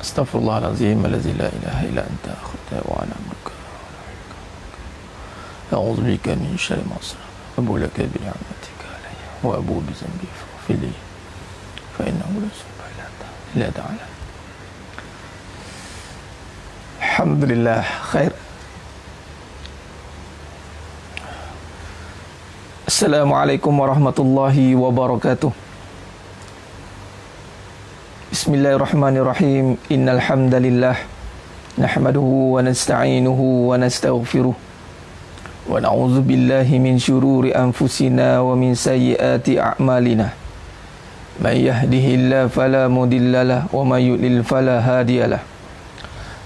Astaghfirullahalazim allazi la ilaha illa anta akhta wa ana amruka. A'udzu bika min syarri ma sana'tu. Abu laka bi ni'matika alayya wa abu bi dhanbi faghfir li fa innahu la subhanahu illa ta'ala. Alhamdulillah khair. Assalamualaikum warahmatullahi wabarakatuh. Bismillahirrahmanirrahim. Innal hamdalillah nahmaduhu wa nasta'inuhu wa nastaghfiruh wa na'udzu billahi min syururi anfusina wa min sayyiati a'malina. May yahdihillahu fala mudhillalah wa may yudlil fala hadiyalah.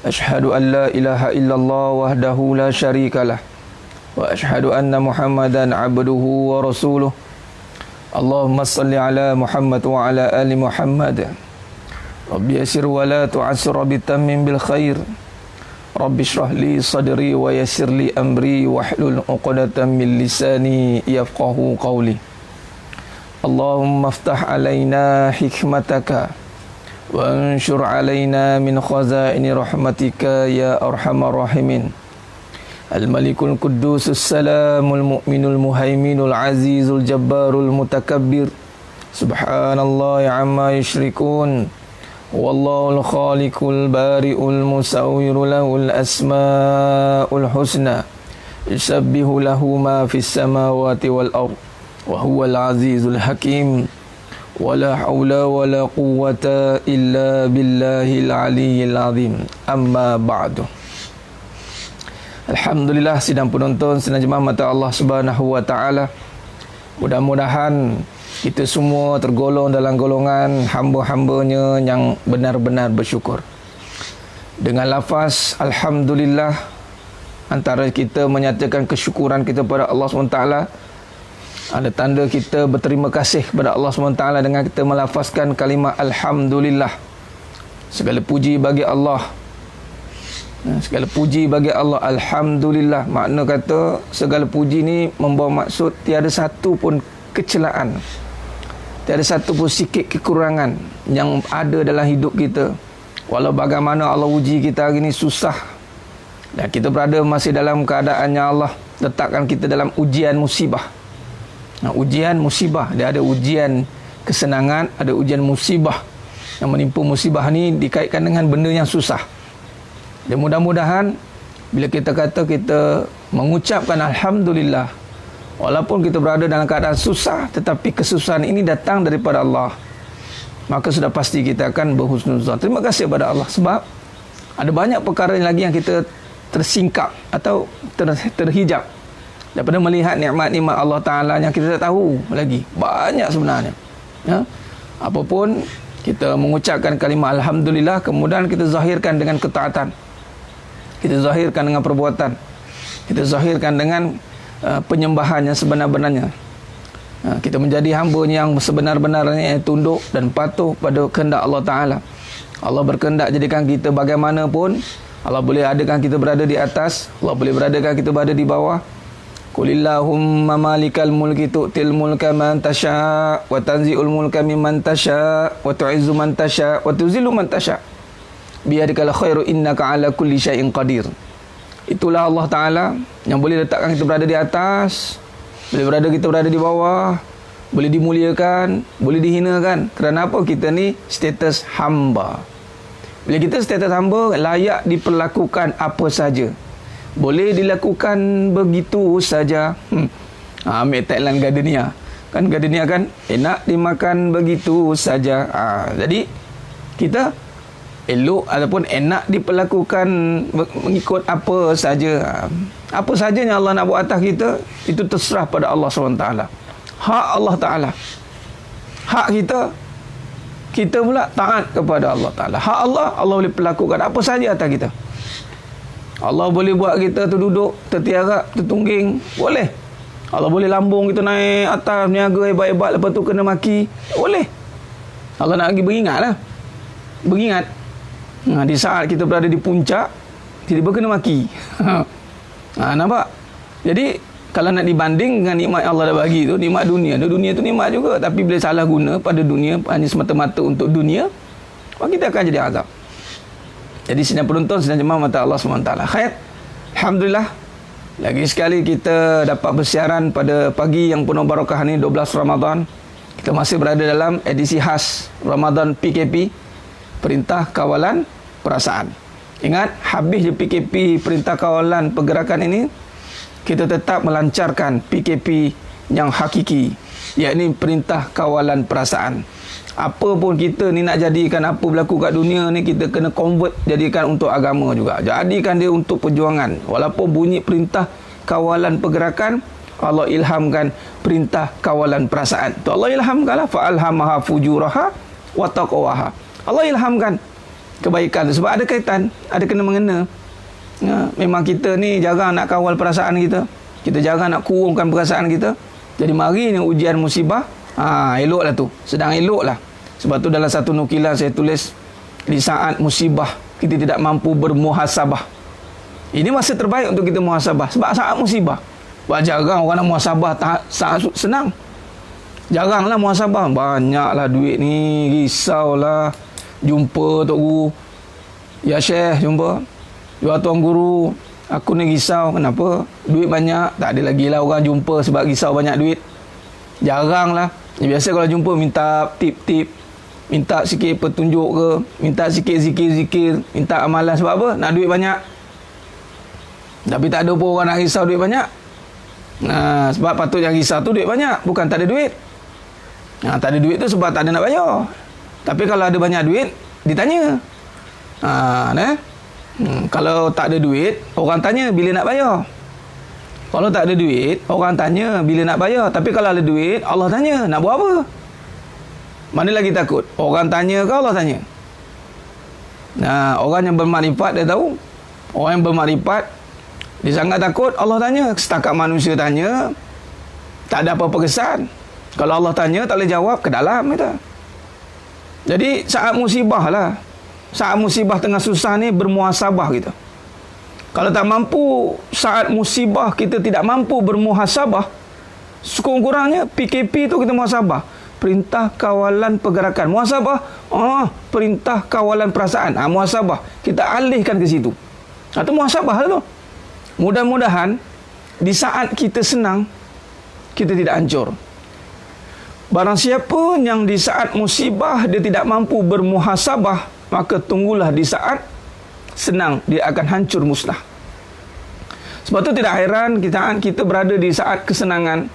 Asyhadu an la ilaha illallah wahdahu la syarikalah wa asyhadu anna Muhammadan abduhu wa rasuluh. Allahumma salli ala Muhammad wa ala ali Muhammad. Rabbi yassir wa la tu'assir, Rabbi tammim bil khair. Rabbi shrah li sadri wa yassir li amri wahlul 'uqdatam min lisani yafqahu qawli. Allahumma iftah alaina hikmataka wa anshur alaina min khazaini rahmatika ya arhamar rahimin. Al-Malikul Quddusus Salamul Mu'minul Muhaiminul Azizul Jabbarul Mutakabbir. Subhanallah amma yusyrikun. Wallahul khaliqul bari'ul musawwiru lahul asma'ul husna. Yusabbihu lahu ma fis samawati wal ard. Wa huwal azizul hakim. Wala hawla wala quwwata illa billahil aliyyil azim. Amma ba'du. Alhamdulillah, sidang penonton, sidang jemaah mata Allah Subhanahu wa taala. Mudah-mudahan kita semua tergolong dalam golongan hamba-hambanya yang benar-benar bersyukur. Dengan lafaz alhamdulillah, antara kita menyatakan kesyukuran kita pada Allah SWT, ada tanda kita berterima kasih kepada Allah SWT dengan kita melafazkan kalimah alhamdulillah. Segala puji bagi Allah. Segala puji bagi Allah. Alhamdulillah, makna kata segala puji ni membawa maksud tiada satu pun kecelaan, tiada satu pun sikit kekurangan yang ada dalam hidup kita. Walau bagaimana Allah uji kita hari ini susah, dan kita berada masih dalam keadaannya Allah letakkan kita dalam ujian musibah. Ujian musibah, dia ada ujian kesenangan, ada ujian musibah. Yang menimpa musibah ni dikaitkan dengan benda yang susah. Dan mudah-mudahan bila kita kata kita mengucapkan alhamdulillah, walaupun kita berada dalam keadaan susah, tetapi kesusahan ini datang daripada Allah, maka sudah pasti kita akan berhusnuzan. Terima kasih kepada Allah, sebab ada banyak perkara lagi yang kita tersingkap atau terhijab daripada melihat nikmat-nikmat Allah Ta'ala yang kita tak tahu lagi. Banyak sebenarnya. Apapun kita mengucapkan kalimah alhamdulillah, kemudian kita zahirkan dengan ketaatan, kita zahirkan dengan perbuatan, kita zahirkan dengan penyembahan yang sebenar-benarnya. Kita menjadi hamba yang sebenar-benarnya, tunduk dan patuh pada kehendak Allah Ta'ala. Allah berkehendak jadikan kita bagaimanapun. Allah boleh adakan kita berada di atas, Allah boleh beradakan kita berada di bawah. Qulillahumma malikal mulki tu'til mulka man tasha' wa tanzi'ul mulka mimman tasha' wa tu'izzu man tasha' wa tuzillu man tasha' biyadikal khairu innaka ala kulli syai'in qadir. Itulah Allah Ta'ala yang boleh letakkan kita berada di atas, boleh kita berada di bawah, boleh dimuliakan, boleh dihinakan. Kerana apa? Kita ni status hamba. Bila kita status hamba, layak diperlakukan apa saja, boleh dilakukan begitu saja. Ambil tagline Gardenia. Kan Gardenia kan enak dimakan begitu saja. Jadi kita elok ataupun enak diperlakukan mengikut apa saja. Apa saja yang Allah nak buat atas kita, itu terserah pada Allah SWT. Hak Allah Ta'ala. Hak kita, kita pula taat kepada Allah Ta'ala. Hak Allah, Allah boleh perlakukan apa saja atas kita. Allah boleh buat kita terduduk, tertiarap, tertungging, boleh. Allah boleh lambung kita naik atas, niaga hebat-hebat, lepas tu kena maki, boleh. Allah nak lagi beringat lah. Beringat. Di saat kita berada di puncak, tiba-tiba kena maki. Nampak? Jadi kalau nak dibanding dengan nikmat Allah dah bagi tu, nikmat dunia tu nikmat juga, tapi bila salah guna pada dunia hanya semata-mata untuk dunia, maka kita akan jadi azab. Jadi sidang penonton, sidang jemaah mata Allah SWT. Khair. Alhamdulillah. Lagi sekali kita dapat bersiaran pada pagi yang penuh barakah ni, 12 Ramadan. Kita masih berada dalam edisi khas Ramadan PKP, Perintah Kawalan Perasaan. Ingat, habis je PKP, Perintah Kawalan Pergerakan ini, kita tetap melancarkan PKP yang hakiki, iaitu Perintah Kawalan Perasaan. Apa pun kita ni nak jadikan apa berlaku kat dunia ni, kita kena convert jadikan untuk agama juga. Jadikan dia untuk perjuangan. Walaupun bunyi Perintah Kawalan Pergerakan, Allah ilhamkan Perintah Kawalan Perasaan. Tu Allah ilhamkanlah, fa'alhamaha fujuraha wa taqwaha. Allah ilhamkan kebaikan tu sebab ada kaitan, ada kena mengena. Ya, memang kita ni jarang nak kawal perasaan kita. Kita jarang nak kurungkan perasaan kita. Jadi mari ni ujian musibah, eloklah tu. Sedang eloklah. Sebab tu dalam satu nukilan saya tulis, di saat musibah kita tidak mampu bermuhasabah. Ini masa terbaik untuk kita muhasabah. Sebab saat musibah, jarang orang nak muhasabah saat senang. Jaranglah muhasabah. Banyaklah duit ni, risaulah. Jumpa Tok Guru, ya Syekh, jumpa. Ya Tuan Guru, aku ni risau. Kenapa? Duit banyak. Tak ada lagi lah orang jumpa sebab risau banyak duit. Jaranglah. Biasa kalau jumpa minta tip-tip, minta sikit petunjuk ke, minta sikit zikir-zikir, minta amalan. Sebab apa? Nak duit banyak. Tapi tak ada pun orang nak risau duit banyak. Sebab patut yang risau tu duit banyak, bukan tak ada duit. Tak ada duit tu sebab tak ada nak bayar. Tapi kalau ada banyak duit, ditanya. Kalau tak ada duit, orang tanya bila nak bayar. Kalau tak ada duit, orang tanya bila nak bayar. Tapi kalau ada duit, Allah tanya, nak buat apa? Mana lagi takut? Orang tanya ke Allah tanya? Orang yang bermakrifat dia tahu. Orang yang bermakrifat, dia sangat takut Allah tanya. Setakat manusia tanya, tak ada apa-apa kesan. Kalau Allah tanya, tak boleh jawab, ke dalam kita. Jadi saat musibah lah, saat musibah tengah susah ni, bermuhasabah kita. Kalau tak mampu, saat musibah kita tidak mampu bermuhasabah, sekurang-kurangnya PKP tu kita muhasabah. Perintah Kawalan Pergerakan, muhasabah. Perintah Kawalan Perasaan, muhasabah. Kita alihkan ke situ. Itu muhasabah tu. Mudah-mudahan di saat kita senang, kita tidak hancur. Barang siapa yang di saat musibah dia tidak mampu bermuhasabah, maka tunggulah di saat senang dia akan hancur musnah. Sebab tu tidak heran kita berada di saat kesenangan,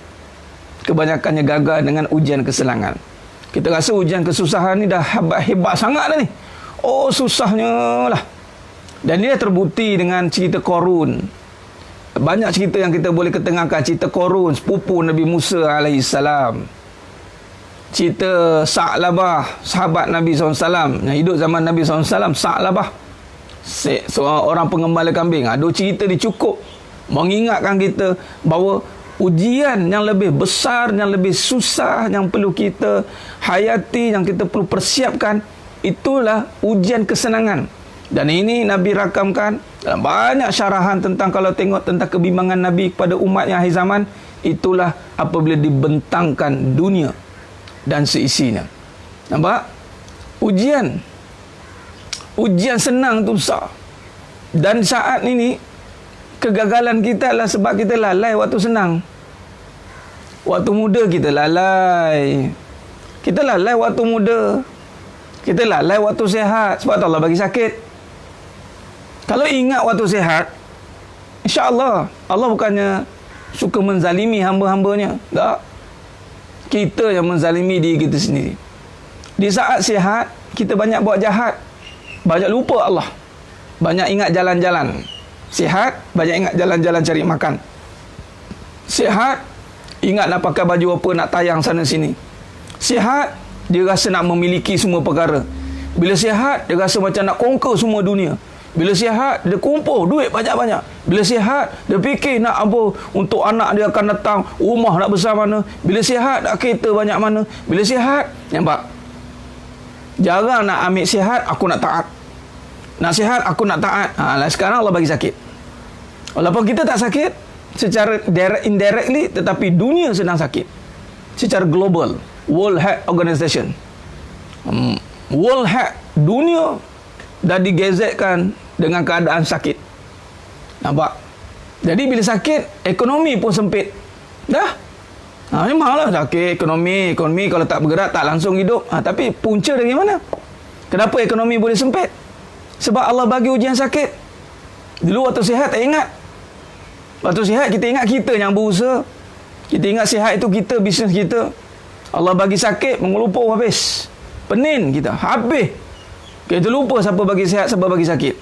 kebanyakannya gagal dengan ujian kesenangan. Kita rasa ujian kesusahan ni dah hebat sangat dah ni. Susahnya lah. Dan dia terbukti dengan cerita Qarun. Banyak cerita yang kita boleh ketengahkan. Cerita Qarun, sepupu Nabi Musa alaihissalam. Cerita Sa'labah, sahabat Nabi SAW yang hidup zaman Nabi SAW. Sa'labah, seorang orang pengembala kambing. Ada cerita dia cukup mengingatkan kita bahawa ujian yang lebih besar, yang lebih susah, yang perlu kita hayati, yang kita perlu persiapkan, itulah ujian kesenangan. Dan ini Nabi rakamkan dalam banyak syarahan tentang, kalau tengok tentang kebimbangan Nabi kepada umatnya akhir zaman, itulah apabila dibentangkan dunia dan seisinya. Nampak? Ujian senang tu besar. Dan saat ini kegagalan kita adalah sebab kita lalai waktu senang. Waktu muda kita lalai. Kita lalai waktu muda. Kita lalai waktu sihat. Sebab Allah bagi sakit. Kalau ingat waktu sihat, insya-Allah Allah bukannya suka menzalimi hamba-hambanya. Tak. Kita yang menzalimi diri kita sendiri. Di saat sihat, kita banyak buat jahat, banyak lupa Allah, banyak ingat jalan-jalan. Sihat, banyak ingat jalan-jalan cari makan. Sihat, ingat nak pakai baju apa, nak tayang sana sini. Sihat, dia rasa nak memiliki semua perkara. Bila sihat, dia rasa macam nak conquer semua dunia. Bila sihat, dia kumpul duit banyak-banyak. Bila sihat, dia fikir nak apa untuk anak dia akan datang, rumah nak besar mana. Bila sihat, nak kereta banyak mana. Bila sihat, nampak? Jarang nak ambil sihat, aku nak taat. Nak sihat, aku nak taat. Sekarang Allah bagi sakit. Walaupun kita tak sakit secara indirectly, tetapi dunia sedang sakit. Secara global. World Health Organization. World Health, dunia dah digezetkan dengan keadaan sakit. Nampak? Jadi bila sakit, ekonomi pun sempit. Dah. Memanglah sakit ekonomi kalau tak bergerak tak langsung hidup. Tapi punca dari mana? Kenapa ekonomi boleh sempit? Sebab Allah bagi ujian sakit. Dulu waktu sihat tak ingat. Waktu sihat kita ingat kita yang berusaha. Kita ingat sihat itu kita, bisnes kita. Allah bagi sakit, mengelumpur habis. Penin kita, habis. Kita lupa siapa bagi sihat, siapa bagi sakit.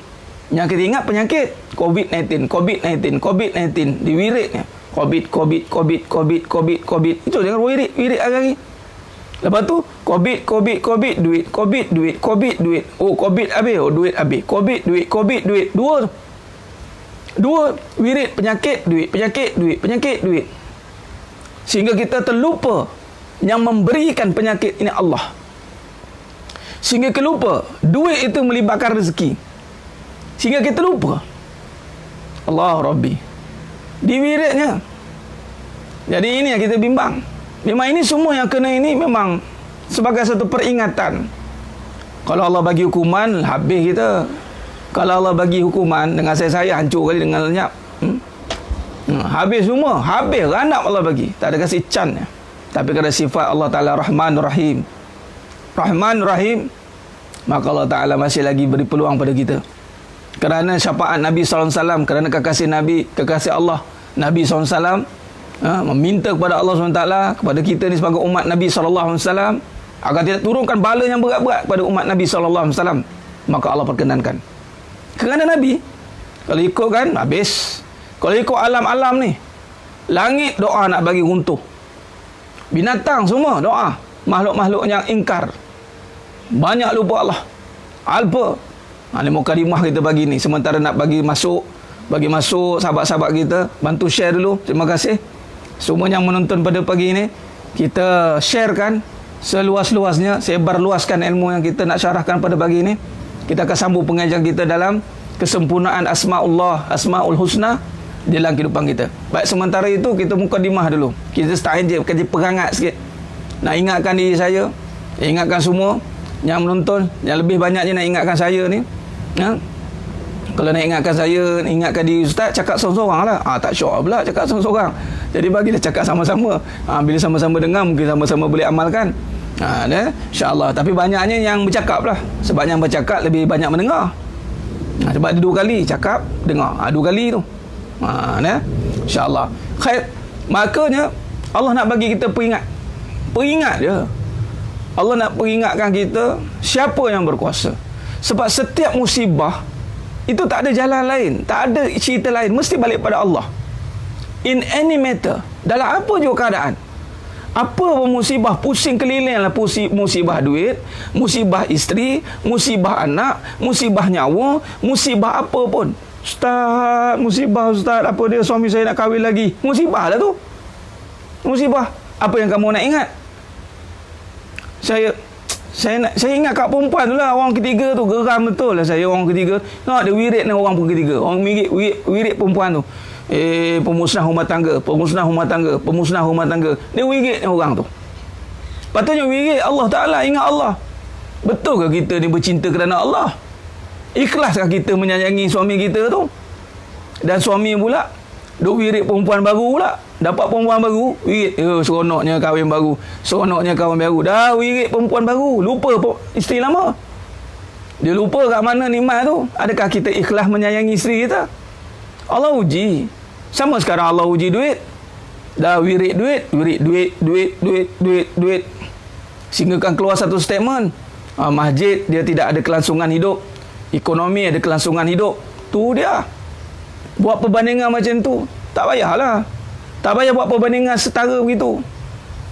Yang kita ingat penyakit COVID-19 diwiritnya. COVID. Itu jangan wirit lagi. Lepas tu COVID duit. Oh COVID habis, duit habis. COVID duit. Dua wirit penyakit duit. Sehingga kita terlupa yang memberikan penyakit ini Allah. Sehingga kita lupa duit itu melibatkan rezeki. Sehingga kita lupa Allah Rabbi diwiritnya. Jadi ini yang kita bimbang. Memang ini semua yang kena ini memang sebagai satu peringatan. Kalau Allah bagi hukuman, habis kita. Kalau Allah bagi hukuman dengan saya hancur kali dengan lenyap. Habis semua, habis ranap Allah bagi. Tak ada kasih can. Tapi kerana sifat Allah Ta'ala Rahman Rahim, maka Allah Ta'ala masih lagi beri peluang pada kita. Kerana syafaat Nabi SAW, kerana kekasih Nabi, kekasih Allah Nabi SAW, meminta kepada Allah SWT, kepada kita ni sebagai umat Nabi SAW, agar tidak turunkan bala yang berat-berat kepada umat Nabi SAW. Maka Allah perkenankan. Kerana Nabi, kalau ikut kan habis. Kalau ikut alam-alam ni, langit doa nak bagi runtuh, binatang semua doa, makhluk-makhluk yang ingkar, banyak lupa Allah. Alpa ni mukadimah kita bagi ni. Sementara nak bagi masuk sahabat-sahabat kita, bantu share dulu. Terima kasih semua yang menonton pada pagi ini. Kita sharekan seluas-luasnya, sebarluaskan ilmu yang kita nak syarahkan pada pagi ini. Kita akan sambung pengajian kita dalam kesempurnaan Asmaul Husna dalam kehidupan kita. Baik, sementara itu kita mukadimah dulu. Kita start je kaji perangat sikit. Nak ingatkan diri saya, ingatkan semua yang menonton, yang lebih banyaknya nak ingatkan saya ni. Kalau nak ingatkan saya, ingatkan diri Ustaz, cakap seorang-seorang lah. Tak syok pula cakap seorang-seorang. Jadi bagilah cakap sama-sama. Bila sama-sama dengar, mungkin sama-sama boleh amalkan. InsyaAllah. Tapi banyaknya yang bercakap lah. Sebab yang bercakap lebih banyak mendengar. Sebab ada 2 kali cakap, dengar. 2 kali tu. InsyaAllah. Khair. Makanya Allah nak bagi kita peringat je. Allah nak peringatkan kita siapa yang berkuasa. Sebab setiap musibah itu tak ada jalan lain, tak ada cerita lain, mesti balik pada Allah. In any matter, dalam apa juga keadaan, apa pun musibah, pusing keliling lah, musibah duit, musibah isteri, musibah anak, musibah nyawa, musibah apa pun. Musibah Ustaz, apa dia suami saya nak kahwin lagi. Musibah lah tu. Musibah. Apa yang kamu nak ingat? Saya ingat kat perempuan tu lah, orang ketiga tu, geram betul lah saya orang ketiga. Nak dia wirid ni orang pun ketiga. Orang wirid perempuan tu. Pemusnah rumah tangga. Dia wirid ni orang tu. Patutnya wirid Allah Ta'ala, ingat Allah. Betul ke kita ni bercinta kerana Allah? Ikhlaskah kita menyayangi suami kita tu? Dan suami pula duk wirid perempuan baru pula. Dapat perempuan baru, wirid, seronoknya kahwin baru. Dah wirid perempuan baru, lupa isteri lama. Dia lupa kat mana nikmat tu. Adakah kita ikhlas menyayangi isteri kita? Allah uji. Sama sekarang Allah uji duit. Dah wirid duit. Sehingga kan keluar satu statement, masjid dia tidak ada kelangsungan hidup, ekonomi ada kelangsungan hidup. Tu dia. Buat perbandingan macam tu, tak payahlah. Tak payah buat perbandingan setara begitu.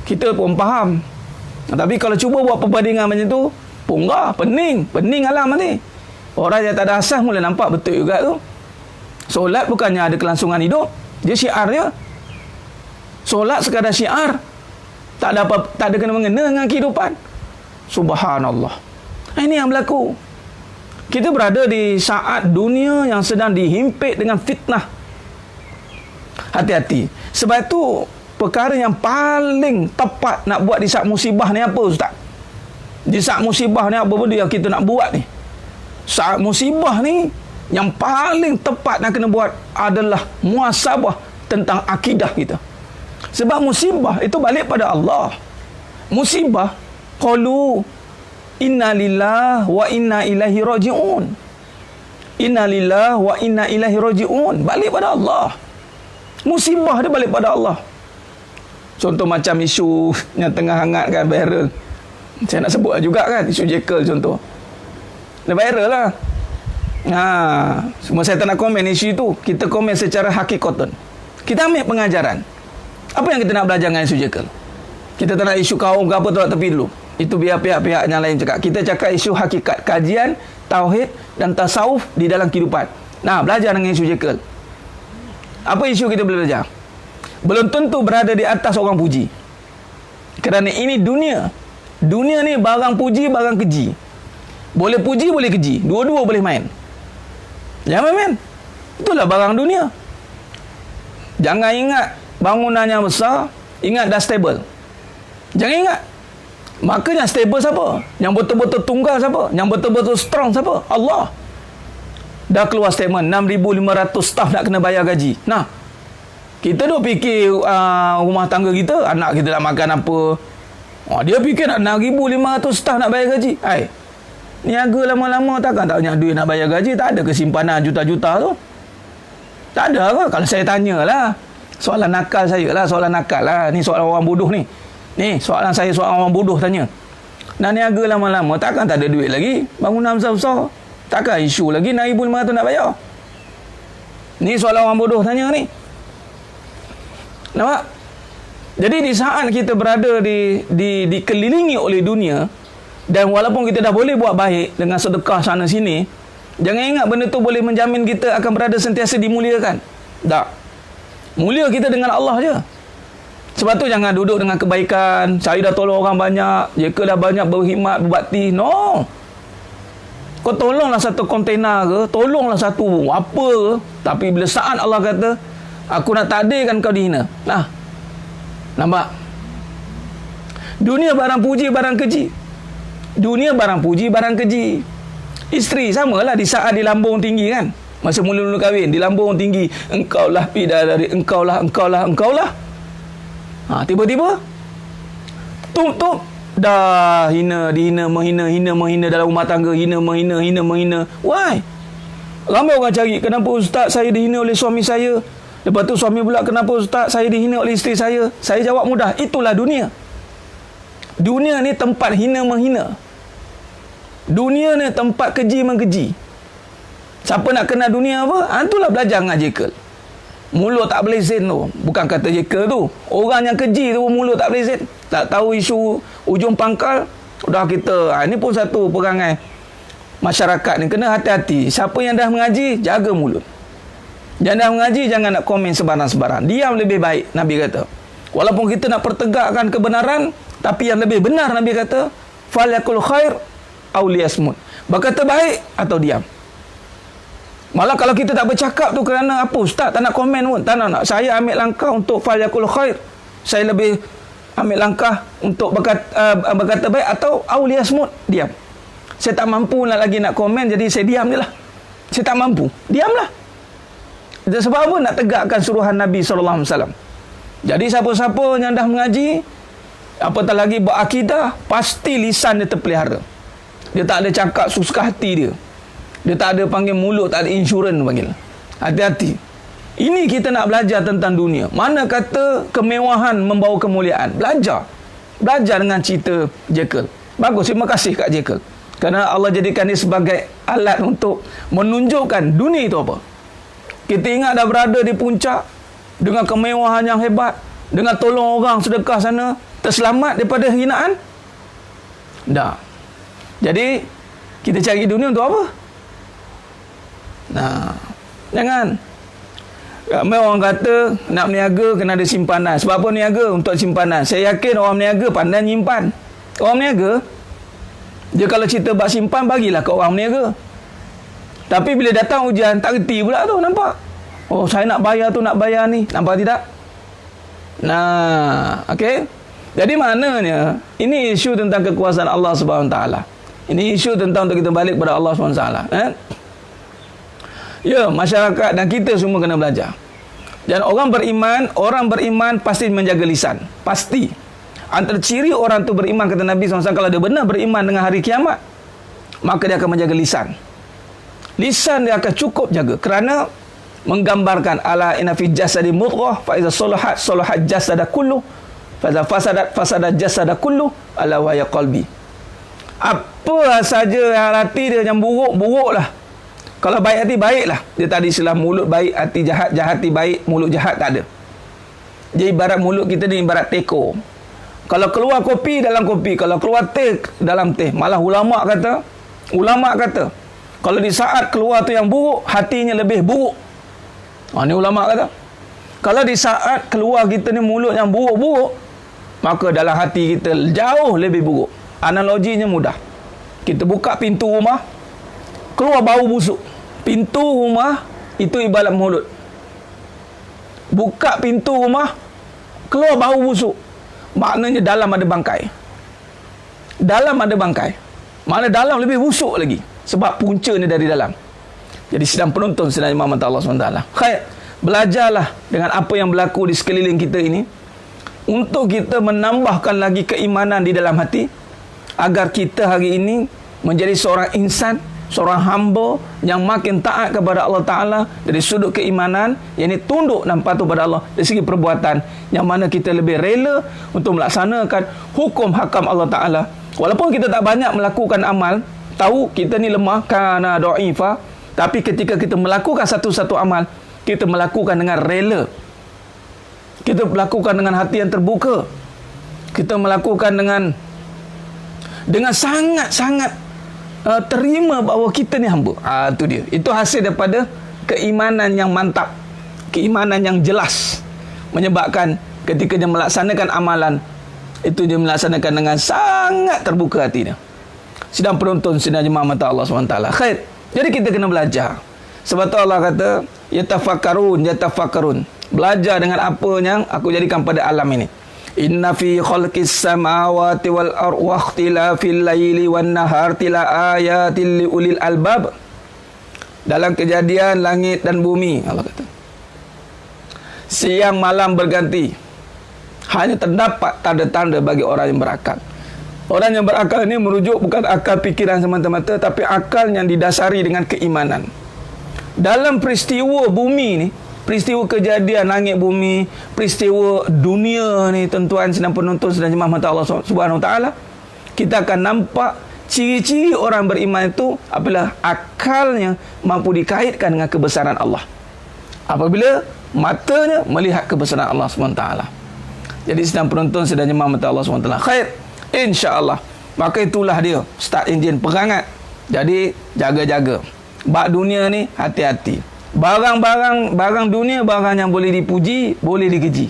Kita pun faham. Tapi kalau cuba buat perbandingan macam tu, punggah, pening alam ni. Orang yang tak ada asas mula nampak betul juga tu. Solat bukannya ada kelangsungan hidup, dia syiar dia. Solat sekadar syiar, tak ada kena-mengena dengan kehidupan. Subhanallah. Ini yang berlaku. Kita berada di saat dunia yang sedang dihimpit dengan fitnah. Hati-hati. Sebab itu perkara yang paling tepat nak buat di saat musibah ni apa, Ustaz? Di saat musibah ni apa benda yang kita nak buat ni? saat musibah ni, yang paling tepat nak kena buat adalah muhasabah tentang akidah kita. Sebab musibah itu balik pada Allah. Musibah, qalu inna lillahi wa inna ilaihi raji'un. Inna lillahi wa inna ilaihi raji'un. Balik pada Allah. Musibah dia balik pada Allah. Contoh macam isu yang tengah hangat kan, viral. Saya nak sebut juga kan, isu Jekyll contoh. Dia viral lah. Semua saya tak nak komen isu itu. Kita komen secara hakikatan. Kita ambil pengajaran. Apa yang kita nak belajar dengan isu Jekyll? Kita tak nak isu kaum ke apa, tolak tepi dulu. Itu biar pihak-pihak yang lain cakap. Kita cakap isu hakikat, kajian, tauhid dan tasawuf di dalam kehidupan. Nah, belajar dengan isu Jekyll. Apa isu kita boleh belajar? Belum tentu berada di atas orang puji. Kerana ini dunia. Dunia ni barang puji, barang keji. Boleh puji, boleh keji. Dua-dua boleh main. Jangan main-main. Itulah barang dunia. Jangan ingat bangunannya besar, ingat dah stable. Jangan ingat. Maka yang stable siapa? Yang betul-betul tunggal siapa? Yang betul-betul strong siapa? Allah. Dah keluar statement 6,500 staff nak kena bayar gaji. Nah, kita duk fikir rumah tangga kita, anak kita nak makan apa. Dia fikir nak 6,500 staff nak bayar gaji. Niaga lama-lama takkan tak banyak duit nak bayar gaji. Tak ada kesimpanan juta-juta tu. Tak ada ke? Kalau saya tanyalah, soalan nakal saya lah, soalan nakal lah. Ni soalan orang bodoh ni. Ni soalan saya, soalan orang bodoh tanya. Nak niaga lama-lama takkan tak ada duit lagi. Bangunan besar-besar. Takkan isu lagi 6,500 nak bayar. Ni soalan orang bodoh tanya ni. Nampak? Jadi di saat kita berada dikelilingi oleh dunia, dan walaupun kita dah boleh buat baik dengan sedekah sana sini, jangan ingat benda tu boleh menjamin kita akan berada sentiasa dimuliakan. Tak. Mulia kita dengan Allah je. Sebab tu jangan duduk dengan kebaikan. Saya dah tolong orang banyak, Jeka dah banyak berkhidmat, berbakti. No. Kau tolonglah satu kontainer ke, tolonglah satu apa ke, tapi bila saat Allah kata, aku nak takdirkan kau dihina. Nah. Nampak? Dunia barang puji, barang keji. Dunia barang puji, barang keji. Isteri samalah di saat di lambung tinggi kan. Masa mula-mula kahwin, di lambung tinggi, engkaulah bidadari, engkaulah. Tiba-tiba tup dah dihina, menghina dalam rumah tangga, menghina. Why? Ramai orang cari, kenapa ustaz saya dihina oleh suami saya? Lepas tu suami pula, kenapa ustaz saya dihina oleh isteri saya? Saya jawab mudah, itulah dunia. Dunia ni tempat hina menghina. Dunia ni tempat keji mengkeji. Siapa nak kenal dunia apa? Itulah belajar dengan Jekyll. Mulut tak boleh zen tu. Bukan kata Jekyll tu. Orang yang keji tu mulut tak boleh zen. Tak tahu isu ujung pangkal. Udah kita, ini pun satu perangai masyarakat ni. Kena hati-hati. Siapa yang dah mengaji, jaga mulut. Yang dah mengaji, jangan nak komen sebarang-sebarang. Diam lebih baik, Nabi kata. Walaupun kita nak pertegakkan kebenaran, tapi yang lebih benar, Nabi kata, falyakul khair aw liyasmut. Berkata baik atau diam. Malah kalau kita tak bercakap tu kerana apa? Ustaz tak nak komen pun. Tak nak. Saya ambil langkah untuk falyakul khair. Saya lebih ambil langkah untuk berkata baik atau aw liyasmut. Diam. Saya tak mampu lagi nak komen, jadi saya diam je lah. Saya tak mampu. Diamlah. Sebab apa? Nak tegakkan suruhan Nabi SAW. Jadi siapa-siapa yang dah mengaji, apatah lagi berakidah, pasti lisan dia terpelihara. Dia tak ada cakap suka hati dia. Dia tak ada panggil mulut, tak ada insurans panggil. Hati-hati. Ini kita nak belajar tentang dunia. Mana kata kemewahan membawa kemuliaan. Belajar. Belajar dengan cerita Jekyll. Bagus, terima kasih Kak Jekyll. Kerana Allah jadikan dia sebagai alat untuk menunjukkan dunia itu apa. Kita ingat dah berada di puncak dengan kemewahan yang hebat, dengan tolong orang sedekah sana, terselamat daripada hinaan? Tak. Jadi kita cari dunia untuk apa? Nah, jangan. Ramai orang kata nak berniaga kena ada simpanan. Sebab apa niaga? Untuk simpanan. Saya yakin orang berniaga pandai nyimpan. Orang berniaga, dia kalau cerita bak simpan, bagilah ke orang berniaga. Tapi bila datang ujian, tak reti pula tu, nampak? Oh, saya nak bayar tu, nak bayar ni. Nampak tidak? Nah, okey. Jadi maknanya, ini isu tentang kekuasaan Allah SWT. Ini isu tentang untuk kita balik kepada Allah SWT. Ya, masyarakat dan kita semua kena belajar. Dan orang beriman pasti menjaga lisan. Pasti. Antara ciri orang tu beriman, kata Nabi SAW, kalau dia benar beriman dengan hari kiamat, maka dia akan menjaga lisan. Lisan dia akan cukup jaga, kerana menggambarkan ala inna fi jasadi mudghah fa iza salahat jasada kullu fa iza fasadat jasada kullu ala wa ya qalbi. Apa saja hati dia yang buruk-buruklah. Kalau baik hati, baiklah. Dia tadi istilah mulut baik, hati jahat, jahat hati baik, mulut jahat tak ada. Jadi ibarat mulut kita ni ibarat teko. Kalau keluar kopi, dalam kopi. Kalau keluar teh, dalam teh. Malah ulama' kata, kalau di saat keluar tu yang buruk, hatinya lebih buruk. Ni ulama' kata. Kalau di saat keluar kita ni mulut yang buruk-buruk, maka dalam hati kita jauh lebih buruk. Analoginya mudah. Kita buka pintu rumah, keluar bau busuk. Pintu rumah itu ibarat mulut. Buka pintu rumah, keluar bau busuk. Maknanya dalam ada bangkai. Dalam ada bangkai. Makna dalam lebih busuk lagi. Sebab puncanya dari dalam. Jadi sedang penonton, sedang imam Allah SWT. Khair, belajarlah dengan apa yang berlaku di sekeliling kita ini, untuk kita menambahkan lagi keimanan di dalam hati, agar kita hari ini menjadi seorang insan, seorang hamba yang makin taat kepada Allah Ta'ala dari sudut keimanan, yang ini tunduk dan patuh pada Allah dari segi perbuatan, yang mana kita lebih rela untuk melaksanakan hukum hakam Allah Ta'ala. Walaupun kita tak banyak melakukan amal, tahu kita ni lemah, kana dha'ifa, tapi ketika kita melakukan satu-satu amal, kita melakukan dengan rela, kita melakukan dengan hati yang terbuka, kita melakukan dengan sangat-sangat terima bahawa kita ni hamba. Itu dia. Itu hasil daripada keimanan yang mantap, keimanan yang jelas, menyebabkan ketika dia melaksanakan amalan itu, dia melaksanakan dengan sangat terbuka hati dia. Sidang penonton, sidang jemaah mata Allah SWT. Khair. Jadi kita kena belajar. Sebab tu Allah kata, yatafakkarun. Belajar dengan apa yang aku jadikan pada alam ini. Inna fi khalqis samawati wal ardi wa ikhtilafil laili wan nahari la ayatil liulil albab. Dalam kejadian langit dan bumi, Allah kata, siang malam berganti, hanya terdapat tanda-tanda bagi orang yang berakal. Orang yang berakal ini merujuk bukan akal fikiran semata-mata, tapi akal yang didasari dengan keimanan. Dalam peristiwa bumi ni, peristiwa kejadian langit bumi, peristiwa dunia ni, tuan-tuan sedang penonton, sedang jemaah mata Allah Subhanahu Wa Taala, kita akan nampak ciri-ciri orang beriman itu apabila akalnya mampu dikaitkan dengan kebesaran Allah. Apabila matanya melihat kebesaran Allah Subhanahu Wa Taala. Jadi sedang penonton, sedang jemaah mata Allah Subhanahu Wa Taala. Khair, insya-Allah. Maka itulah dia start enjin perangat. Jadi jaga-jaga. Bab dunia ni hati-hati. Barang dunia, barang yang boleh dipuji, boleh dikeji.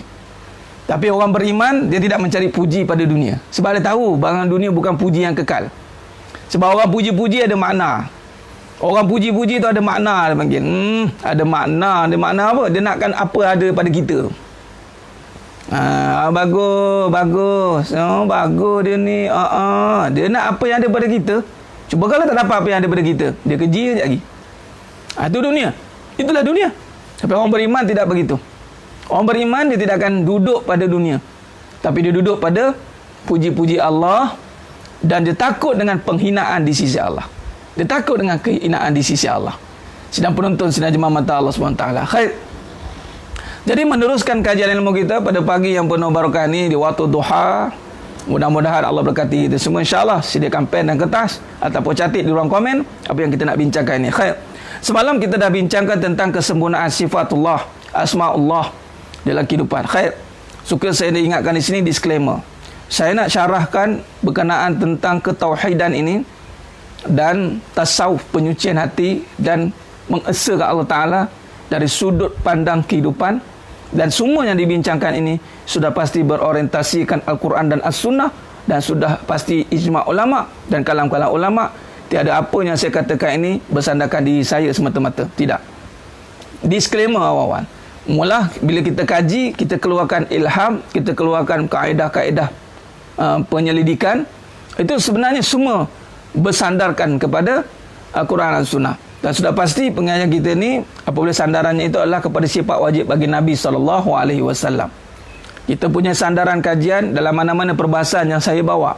Tapi orang beriman, dia tidak mencari puji pada dunia. Sebab dia tahu barang dunia bukan puji yang kekal. Sebab orang puji-puji ada makna. Orang puji-puji tu ada makna, dia panggil. Ada makna. Ada makna apa? Dia nakkan apa ada pada kita. Bagus. Bagus dia ni. Dia nak apa yang ada pada kita. Cuba kalau tak dapat apa yang ada pada kita, dia keji je lagi. Itu dunia. Itulah dunia. Tapi orang beriman tidak begitu. Orang beriman dia tidak akan duduk pada dunia, tapi dia duduk pada puji-puji Allah, dan dia takut dengan penghinaan di sisi Allah. Dia takut dengan kehinaan di sisi Allah. Sedang penonton, sedang jemaah mata Allah SWT. Khair. Jadi meneruskan kajian ilmu kita pada pagi yang penuh barakah ini di waktu duha. Mudah-mudahan Allah berkati kita semua, insya-Allah. Sediakan pen dan kertas ataupun catat di ruang komen apa yang kita nak bincangkan ini. Khair. Semalam kita dah bincangkan tentang kesempurnaan sifatullah, asma'ullah dalam kehidupan. Khair. Suka saya ingatkan di sini disclaimer. Saya nak syarahkan berkenaan tentang ketauhidan ini dan tasawuf, penyucian hati, dan mengesakan Allah Ta'ala dari sudut pandang kehidupan. Dan semua yang dibincangkan ini sudah pasti berorientasikan Al-Quran dan As-Sunnah, dan sudah pasti ijma' ulama' dan kalam-kalam ulama'. Tiada apa yang saya katakan ini bersandarkan diri saya semata-mata. Tidak. Disclaimer awal-awal. Mula bila kita kaji, kita keluarkan ilham, kita keluarkan kaedah-kaedah penyelidikan. Itu sebenarnya semua bersandarkan kepada Al-Quran dan Sunnah. Dan sudah pasti pengajian kita ni apabila sandarannya itu adalah kepada sifat wajib bagi Nabi SAW. Kita punya sandaran kajian dalam mana-mana perbahasan yang saya bawa,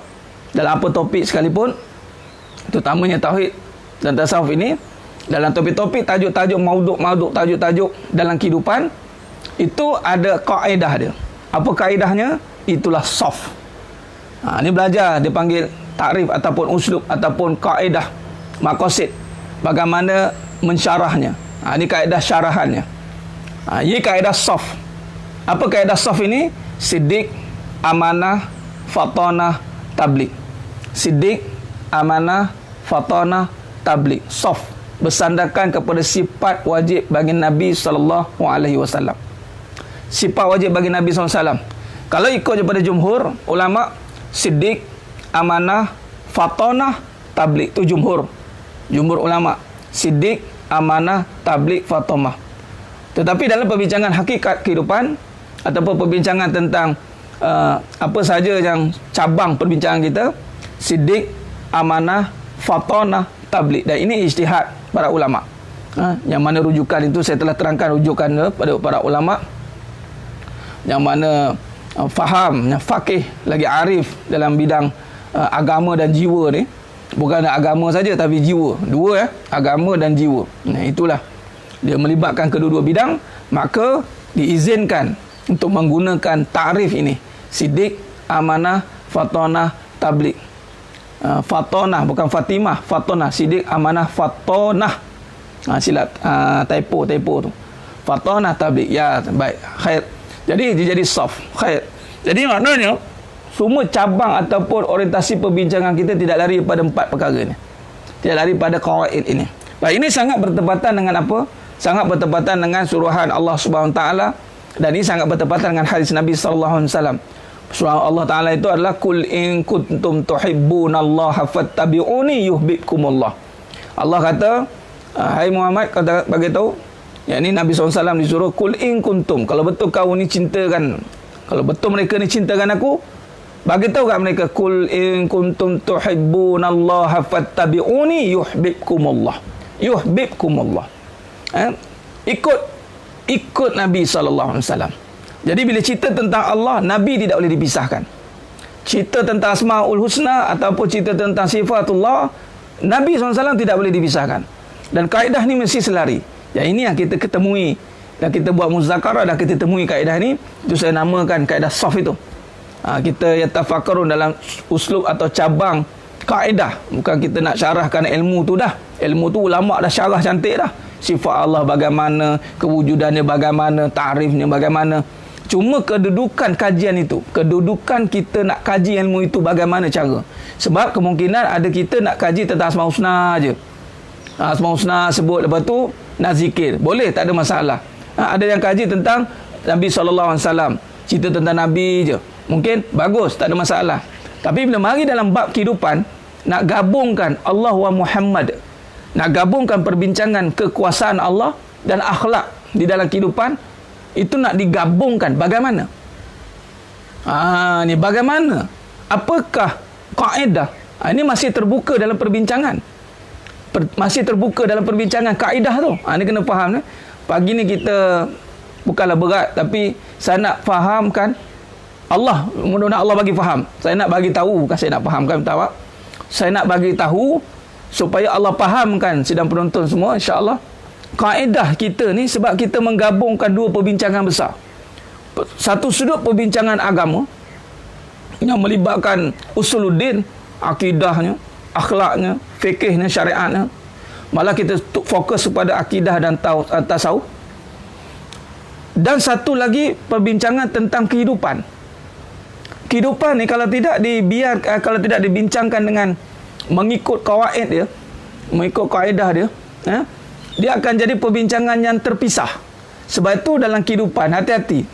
dalam apa topik sekalipun, terutamanya tauhid dan tasawuf ini, dalam topik-topik, tajuk-tajuk, mauduk-mauduk, tajuk-tajuk dalam kehidupan, itu ada kaedah dia. Apa kaedahnya? Itulah soft. Ini belajar, dia panggil takrif ataupun uslub ataupun kaedah maqasid, bagaimana mensyarahnya. Ini kaedah syarahannya. Ini kaedah soft. Apa kaedah soft ini? Siddiq, amanah, fatanah, tabligh. Siddiq, amanah, fatanah, tabligh. Soft, bersandarkan kepada sifat wajib bagi Nabi SAW. Sifat wajib bagi Nabi SAW. Kalau ikut daripada jumhur ulama, siddiq, amanah, fatanah, tabligh. Itu jumhur ulama. Siddiq, amanah, tabligh, fatanah. Tetapi dalam perbincangan hakikat kehidupan ataupun perbincangan tentang apa saja yang cabang perbincangan kita, siddiq, amanah, fatanah, tabligh. Dan ini ijtihad para ulama. Yang mana rujukan itu saya telah terangkan rujukan pada para ulama yang mana faham, yang faqih, lagi arif dalam bidang agama dan jiwa ni. Bukan agama saja tapi jiwa. Dua agama dan jiwa. Itulah dia melibatkan kedua-dua bidang, maka diizinkan untuk menggunakan takrif ini. Siddiq, amanah, fatanah, tabligh. Fatanah bukan Fatimah, fatanah. Siddiq, amanah, fatanah. Silap typo tu. Fatanah, tabligh. Ya, baik. Khair. Jadi dia jadi soft. Khair. Jadi maknanya semua cabang ataupun orientasi perbincangan kita tidak lari pada 4 perkara ni. Tidak lari pada qawaid ini. Baik, ini sangat bertepatan dengan apa? Sangat bertepatan dengan suruhan Allah Subhanahu Wa Taala, dan ini sangat bertepatan dengan hadis Nabi sallallahu alaihi wasallam. Surah Allah Taala itu adalah kul in kuntum tuhibbunallaha fattabi'uni yuhibbukumullah. Allah kata, hai Muhammad, kata bagi tahu, yakni Nabi SAW disuruh kul in kuntum, kalau betul kau ni cintakan, kalau betul mereka ni cintakan aku, bagi tahu kat mereka kul in kuntum tuhibbunallaha fattabi'uni yuhibbukumullah. Yuhibbukumullah. Ikut Nabi SAW. Jadi bila cerita tentang Allah, Nabi tidak boleh dipisahkan. Cerita tentang Asmaul Husna ataupun cerita tentang sifatullah, Nabi SAW tidak boleh dipisahkan. Dan kaedah ni mesti selari. Yang ini yang kita ketemui, dan kita buat muzakarah dan kita temui kaedah ni. Itu saya namakan kaedah soft itu. Kita yatafakkarun dalam uslub atau cabang kaedah. Bukan kita nak syarahkan ilmu tu dah. Ilmu tu ulama' dah syarah cantik dah. Sifat Allah bagaimana, kewujudannya bagaimana, ta'rifnya bagaimana. Cuma kedudukan kajian itu, kedudukan kita nak kaji ilmu itu bagaimana cara. Sebab kemungkinan ada kita nak kaji tentang Asmaul Husna je. Asmaul Husna sebut, lepas tu nak zikir. Boleh, tak ada masalah. Ada yang kaji tentang Nabi SAW, cerita tentang Nabi je. Mungkin bagus, tak ada masalah. Tapi bila mari dalam bab kehidupan, nak gabungkan Allah wa Muhammad, nak gabungkan perbincangan kekuasaan Allah dan akhlak di dalam kehidupan, itu nak digabungkan bagaimana? Ni bagaimana? Apakah kaedah? Ini masih terbuka dalam perbincangan. Masih terbuka dalam perbincangan kaedah tu. Ini kena faham. Pagi ni kita bukanlah berat, tapi saya nak fahamkan Allah. Mudah-mudahan Allah bagi faham. Saya nak bagi tahu, bukan saya nak fahamkan, minta maaf. Saya nak bagi tahu supaya Allah fahamkan sidang penonton semua, insya-Allah. Kaedah kita ni sebab kita menggabungkan dua perbincangan besar. Satu sudut perbincangan agama yang melibatkan usuluddin, akidahnya, akhlaknya, fikihnya, syariatnya. Malah kita fokus kepada akidah dan tasawuf. Dan satu lagi perbincangan tentang kehidupan. Kehidupan ni kalau tidak dibincangkan dengan mengikut kawaid dia, mengikut kaedah dia, dia akan jadi perbincangan yang terpisah. Sebab itu dalam kehidupan, hati-hati.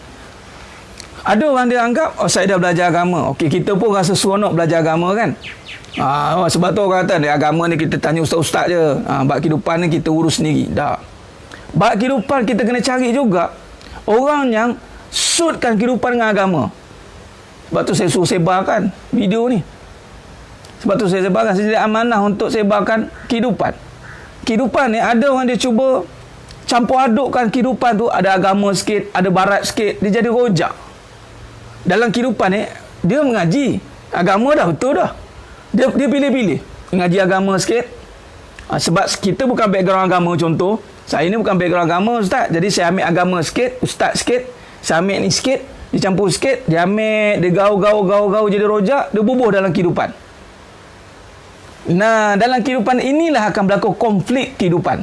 Ada orang dia anggap, saya dah belajar agama. Okey, kita pun rasa seronok belajar agama kan. Sebab tu orang kata, agama ni kita tanya ustaz-ustaz je. Bab kehidupan ni kita urus sendiri. Tak. Bab kehidupan kita kena cari juga orang yang suitkan kehidupan dengan agama. Sebab tu saya suruh sebarkan video ni. Sebab tu saya sebarkan, saya jadi amanah untuk sebarkan kehidupan. Kehidupan ni ada orang dia cuba campur adukkan kehidupan tu, ada agama sikit, ada barat sikit, dia jadi rojak. Dalam kehidupan ni dia mengaji agama dah betul dah. Dia pilih-pilih mengaji agama sikit. Sebab kita bukan background agama, contoh saya ni bukan background agama ustaz, jadi saya ambil agama sikit, ustaz sikit, saya ambil ni sikit, dicampur sikit, dia ambil, dia gaul jadi rojak, dia bubuh dalam kehidupan. Nah, dalam kehidupan inilah akan berlaku konflik kehidupan.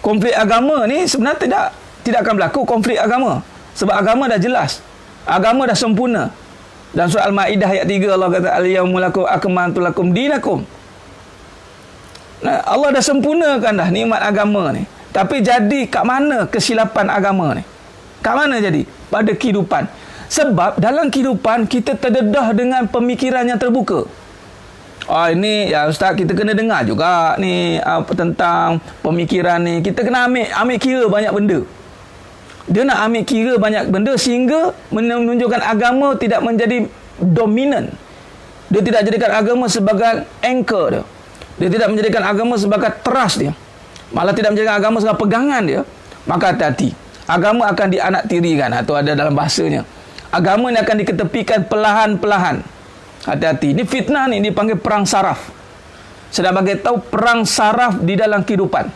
Konflik agama ni sebenarnya tidak akan berlaku konflik agama. Sebab agama dah jelas. Agama dah sempurna. Dalam surah Al-Ma'idah ayat 3 Allah kata al-yawma akmaltu lakum dinakum. Nah, Allah dah sempurnakan dah nikmat agama ni. Tapi jadi kat mana kesilapan agama ni? Kat mana jadi? Pada kehidupan. Sebab dalam kehidupan kita terdedah dengan pemikiran yang terbuka. Ini ya ustaz, kita kena dengar juga ni tentang pemikiran ni. Kita kena ambil kira banyak benda. Dia nak ambil kira banyak benda sehingga menunjukkan agama tidak menjadi dominan. Dia tidak jadikan agama sebagai anchor dia. Dia tidak menjadikan agama sebagai trust dia. Malah tidak menjadikan agama sebagai pegangan dia. Maka hati-hati. Agama akan dianaktirikan atau ada dalam bahasanya. Agama ni akan diketepikan perlahan-perlahan. Hati-hati. Ini fitnah ni dipanggil perang saraf. Saya dah bagi tahu perang saraf di dalam kehidupan.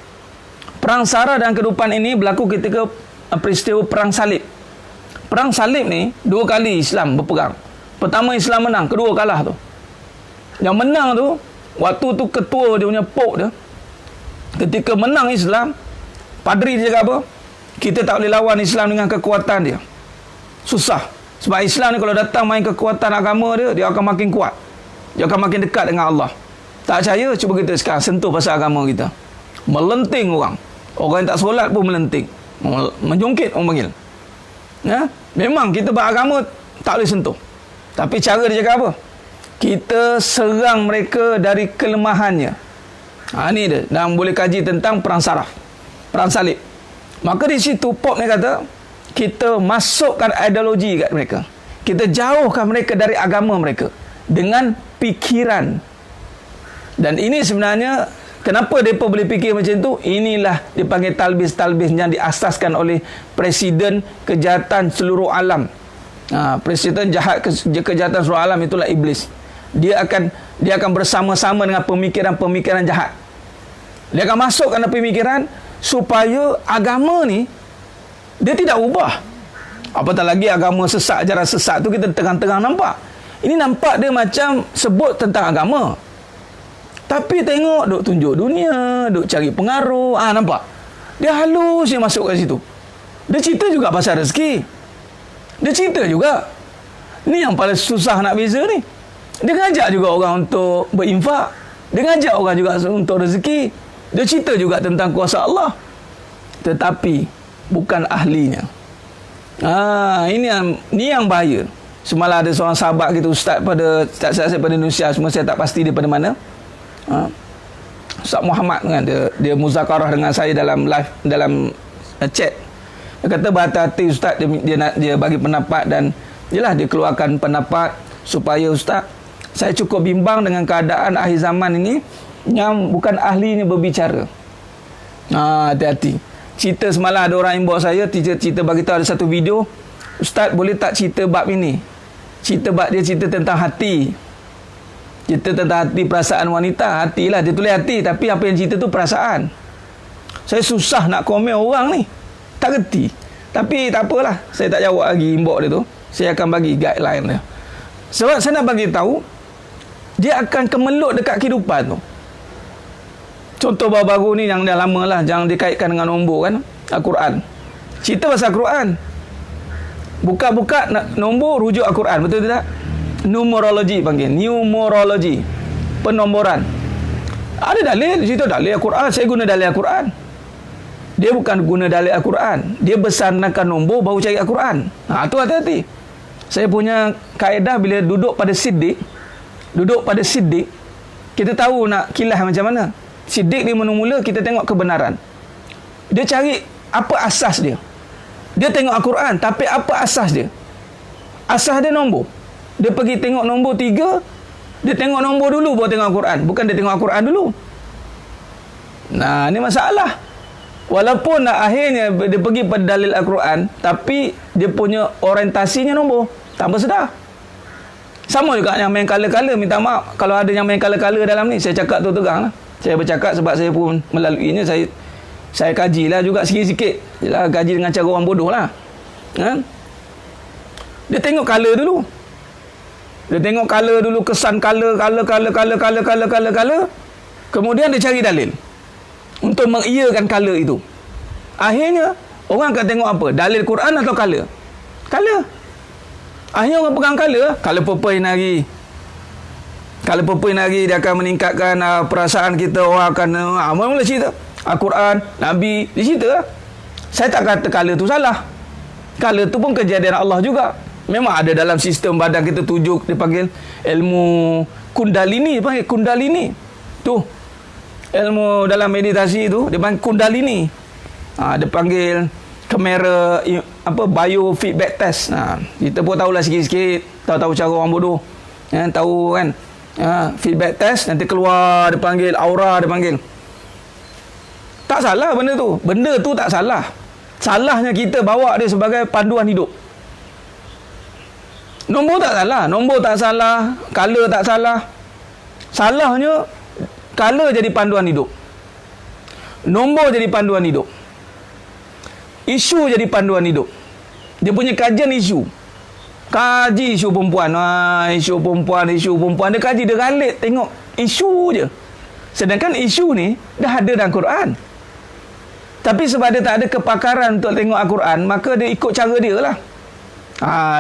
Perang saraf dalam kehidupan ini berlaku ketika peristiwa perang salib. Perang salib ni 2 kali Islam berperang. Pertama Islam menang, kedua kalah tu. Yang menang tu, waktu tu ketua dia punya pok dia, ketika menang Islam, padri dia cakap apa? Kita tak boleh lawan Islam dengan kekuatan dia. Susah. Sebab Islam ni kalau datang main kekuatan agama dia, dia akan makin kuat. Dia akan makin dekat dengan Allah. Tak percaya? Cuba kita sekarang sentuh pasal agama kita. Melenting orang. Orang yang tak solat pun melenting. Menjungkit orang panggil. Ya? Memang kita beragama tak boleh sentuh. Tapi cara dia cakap apa? Kita serang mereka dari kelemahannya. Ini dia. Dan boleh kaji tentang perang saraf. Perang salib. Maka di situ Pop ni kata, kita masukkan ideologi kat mereka. Kita jauhkan mereka dari agama mereka. Dengan fikiran. Dan ini sebenarnya, kenapa mereka boleh fikir macam tu? Inilah dipanggil talbis-talbis yang diasaskan oleh Presiden Kejahatan Seluruh Alam. Presiden Kejahatan Seluruh Alam itulah Iblis. Dia akan bersama-sama dengan pemikiran-pemikiran jahat. Dia akan masukkan pemikiran supaya agama ni dia tidak ubah. Apatah lagi agama sesat, ajaran sesat tu kita tengah-tengah nampak. Ini nampak dia macam sebut tentang agama. Tapi tengok duk tunjuk dunia, duk cari pengaruh. Nampak? Dia halus dia masuk kat situ. Dia cerita juga pasal rezeki. Dia cerita juga. Ni yang paling susah nak beza ni. Dia ngajak juga orang untuk berinfak. Dia ngajak orang juga untuk rezeki. Dia cerita juga tentang kuasa Allah. Tetapi bukan ahlinya. Ini yang bahaya. Semalam ada seorang sahabat kita, ustaz saya pada Indonesia, semua saya tak pasti dia pada mana. Ustaz Muhammad kan, dia muzakarah dengan saya dalam live, dalam chat. Dia kata berhati-hati ustaz, dia bagi pendapat dan jelah dia keluarkan pendapat supaya ustaz, saya cukup bimbang dengan keadaan akhir zaman ini yang bukan ahlinya berbicara. Hati-hati. Cerita semalam ada orang yang bawa saya, cerita bagi tahu ada satu video, ustaz boleh tak cerita bab ini? Dia cerita tentang hati. Cerita tentang hati, perasaan wanita. Hatilah, dia tulis hati, tapi apa yang cerita tu perasaan. Saya susah nak komen orang ni, tak kerti. Tapi tak apalah, saya tak jawab lagi inbox dia tu. Saya akan bagi guideline dia. Sebab saya nak bagi tahu, dia akan kemelut dekat kehidupan tu. Contoh baru-baru ni yang dah lama lah, jangan dikaitkan dengan nombor kan, Al-Quran. Cerita pasal Al-Quran. Buka-buka nombor, rujuk Al-Quran, betul tak? Numerologi panggil, numerologi, penomboran. Ada dalil, cerita dalil Al-Quran, saya guna dalil Al-Quran. Dia bukan guna dalil Al-Quran, dia bersandangkan nombor baru cari Al-Quran. Tu hati-hati. Saya punya kaedah bila duduk pada siddiq, kita tahu nak kilah macam mana. Siddiq ni mula-mula kita tengok kebenaran. Dia cari apa asas dia. Dia tengok Al-Quran, tapi apa asas dia? Asas dia nombor. Dia pergi tengok nombor 3, Dia tengok nombor dulu baru tengok Al-Quran. Bukan dia tengok Al-Quran dulu. Nah, ni masalah. Walaupun akhirnya dia pergi pada dalil Al-Quran, tapi dia punya orientasinya nombor. Tanpa sedar. Sama juga yang main kala-kala. Minta maaf kalau ada yang main kala-kala dalam ni. Saya cakap tu tegang lah. Saya bercakap sebab saya pun melaluinya. Saya kajilah juga sikit-sikit. Yalah, kaji dengan cara orang bodoh lah. Ha? Dia tengok kala dulu. Dia tengok kala dulu, kesan kala. Kemudian dia cari dalil untuk mengiyakan kala itu. Akhirnya orang akan tengok apa? Dalil Quran atau kala? Kala. Akhirnya orang pegang kala purple nari. Kala purple nari dia akan meningkatkan perasaan kita. Orang akan mula cerita Al-Quran, Nabi, di situ lah. Saya tak kata kala tu salah. Kala tu pun kejadian Allah juga. Memang ada dalam sistem badan kita tujuk, dia panggil ilmu Kundalini, dia panggil Kundalini. Tu ilmu dalam meditasi tu dia panggil Kundalini. Dia panggil kamera biofeedback test. Kita pun tahulah sikit-sikit, tahu cara orang bodoh. Tahu kan? Feedback test nanti keluar dia panggil aura, dia panggil. Tak salah benda tu. Benda tu tak salah. Salahnya kita bawa dia sebagai panduan hidup. Nombor tak salah. Nombor tak salah. Kala tak salah. Salahnya kala jadi panduan hidup. Nombor jadi panduan hidup. Isu jadi panduan hidup. Dia punya kajian isu. Kaji isu perempuan. Isu perempuan. Dia kaji, dia galit tengok isu je. Sedangkan isu ni dah ada dalam Quran. Tapi sebab dia tak ada kepakaran untuk tengok Al-Quran, maka dia ikut cara dia lah.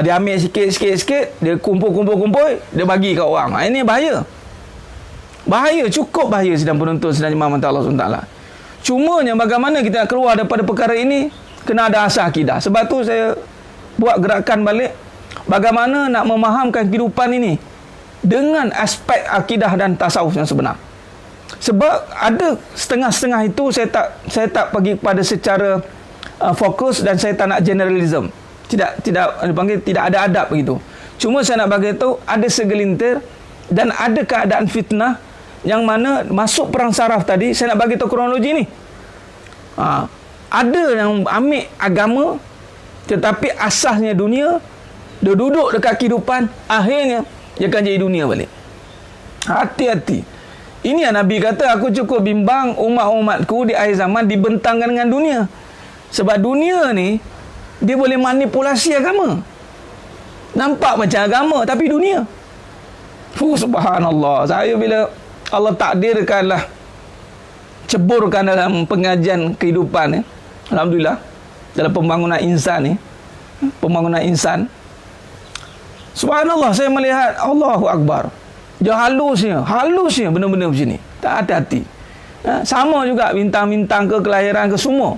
Dia ambil sikit, dia kumpul, dia bagi kat orang. Ini bahaya. Bahaya, cukup bahaya sidang penonton, sidang jemaah mata Allah SWT. Cumanya bagaimana kita nak keluar daripada perkara ini, kena ada asas akidah. Sebab tu saya buat gerakan balik, bagaimana nak memahamkan kehidupan ini dengan aspek akidah dan tasawuf yang sebenar. Sebab ada setengah-setengah itu saya tak pergi kepada secara fokus, dan saya tak nak generalism. Tidak dipanggil tidak ada adab begitu. Cuma saya nak bagi tahu ada segelintir dan ada keadaan fitnah yang mana masuk perang saraf tadi. Saya nak bagi tahu kronologi ni. Ada yang ambil agama tetapi asasnya dunia, dia duduk dekat kehidupan, akhirnya dia akan jadi dunia balik. Hati-hati. Ini yang Nabi kata, aku cukup bimbang umat-umatku di akhir zaman dibentangkan dengan dunia. Sebab dunia ni dia boleh manipulasi agama. Nampak macam agama tapi dunia. Subhanallah. Saya bila Allah takdirkanlah ceburkan dalam pengajian kehidupan ni, alhamdulillah, dalam pembangunan insan ni, pembangunan insan, subhanallah, saya melihat Allahu Akbar. Dia halusnya benda-benda macam ni. Tak hati-hati. Sama juga bintang-bintang ke kelahiran ke semua.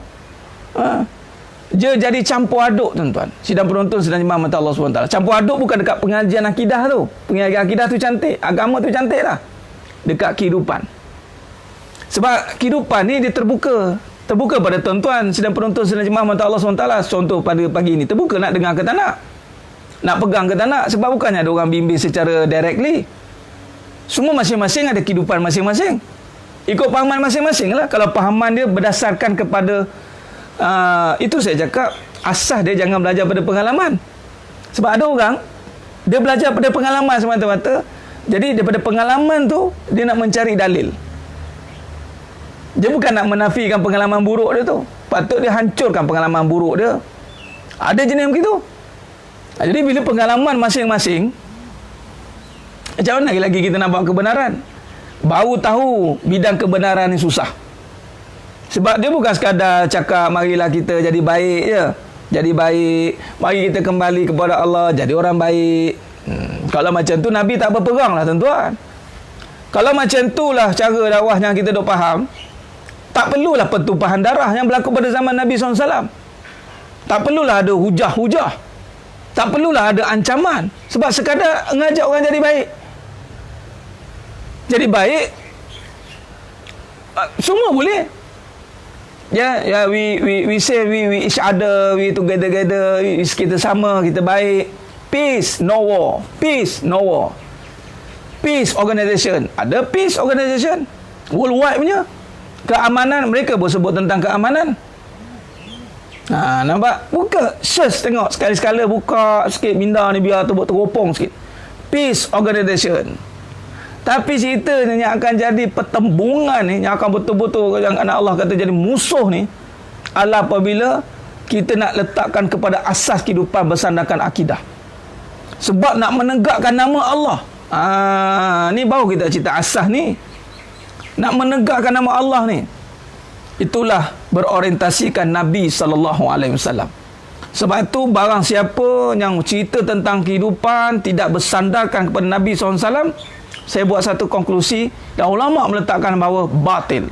Dia jadi campur aduk, tuan-tuan. Sidang penonton, sidang jemaah mata Allah SWT. Campur aduk bukan dekat pengajian akidah tu. Pengajian akidah tu cantik. Agama tu cantik lah. Dekat kehidupan. Sebab kehidupan ni dia terbuka. Terbuka pada tuan-tuan, sidang penonton, sidang jemaah mata Allah SWT. Contoh pada pagi ni. Terbuka, nak dengar ke tak nak. Nak pegang ke tak nak. Sebab bukannya ada orang bimbing secara directly. Semua masing-masing ada kehidupan masing-masing. Ikut pahaman masing-masing lah. Kalau pahaman dia berdasarkan kepada itu saya cakap, asas dia jangan belajar pada pengalaman. Sebab ada orang dia belajar pada pengalaman semata-mata. Jadi daripada pengalaman tu dia nak mencari dalil. Dia bukan nak menafikan pengalaman buruk dia tu. Patut dia hancurkan pengalaman buruk dia. Ada jenis begitu. Jadi bila pengalaman masing-masing, macam mana lagi kita nak buat kebenaran? Baru tahu bidang kebenaran ni susah. Sebab dia bukan sekadar cakap marilah kita jadi baik je. Jadi baik, mari kita kembali kepada Allah, jadi orang baik. Kalau macam tu Nabi tak berperang lah, tuan-tuan. Kalau macam tu lah cara dakwah yang kita dok faham, tak perlulah pertumpahan darah yang berlaku pada zaman Nabi SAW. Tak perlulah ada hujah-hujah. Tak perlulah ada ancaman. Sebab sekadar ngajak orang jadi baik. Jadi baik, semua boleh. We say we each other, we together, kita sama, kita baik. Peace, no war. Peace, no war. Peace Organization. Ada Peace Organization. Worldwide punya. Keamanan, mereka pun sebut tentang keamanan. Nampak? Buka, search tengok. Sekali-sekala buka sikit minda ni biar teropong sikit. Peace Organization. Tapi ceritanya yang akan jadi pertembungan ni, yang akan betul-betul yang anak Allah kata jadi musuh ni, adalah apabila kita nak letakkan kepada asas kehidupan bersandarkan akidah. Sebab nak menegakkan nama Allah. Ni baru kita cerita asas ni. Nak menegakkan nama Allah ni, itulah berorientasikan Nabi SAW. Sebab itu barang siapa yang cerita tentang kehidupan tidak bersandarkan kepada Nabi SAW, saya buat satu konklusi, dan ulama meletakkan bahawa batil.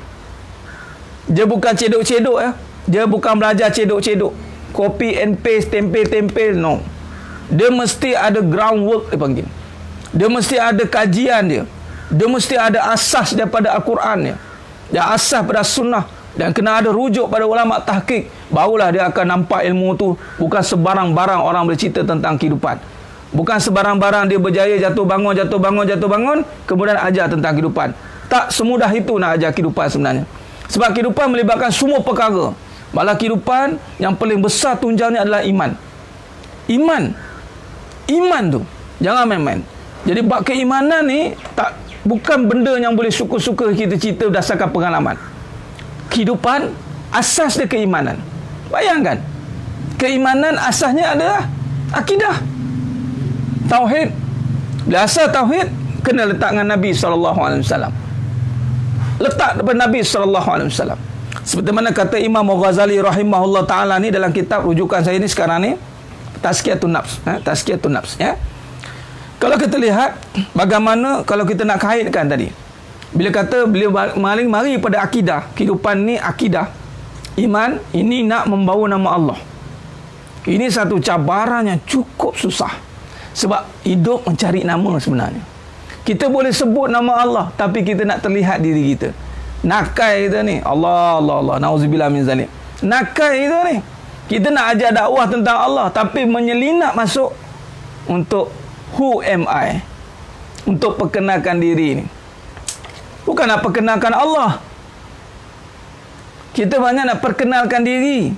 Dia bukan cedok-cedok ya. Dia bukan belajar cedok-cedok, copy and paste, tempel-tempel, no. Dia mesti ada groundwork dia panggil. Dia mesti ada kajian dia. Dia mesti ada asas daripada Al-Quran dia. Dia asas pada sunnah, dan kena ada rujuk pada ulama tahqiq, barulah dia akan nampak ilmu tu bukan sebarang-barang orang bercerita tentang kehidupan. Bukan sebarang-barang dia berjaya jatuh bangun, kemudian ajar tentang kehidupan. Tak semudah itu nak ajar kehidupan sebenarnya. Sebab kehidupan melibatkan semua perkara. Malah kehidupan yang paling besar tunjangnya adalah iman. Iman tu jangan main-main. Jadi bab keimanan ni bukan benda yang boleh suka-suka kita cerita berdasarkan pengalaman. Kehidupan asas dia keimanan. Bayangkan, keimanan asasnya adalah akidah, tauhid. Bila asal tauhid, kena letak dengan Nabi SAW. Letak daripada Nabi SAW. Seperti mana kata Imam Ghazali rahimahullah ta'ala ni dalam kitab rujukan saya ni sekarang ni, Tazkiyatun Nafs. Tazkiyatun Nafs ya. Kalau kita lihat bagaimana, kalau kita nak kaitkan tadi, bila kata beliau mari pada akidah, kehidupan ni akidah, iman, ini nak membawa nama Allah. Ini satu cabaran yang cukup susah. Sebab hidup mencari nama sebenarnya. Kita boleh sebut nama Allah, tapi kita nak terlihat diri kita. Nakai kita ni, Allah, na'udzubillah min zalik. Nakai kita ni, kita nak ajar dakwah tentang Allah, tapi menyelinap masuk untuk who am I, untuk perkenalkan diri ni. Bukan nak perkenalkan Allah. Kita banyak nak perkenalkan diri,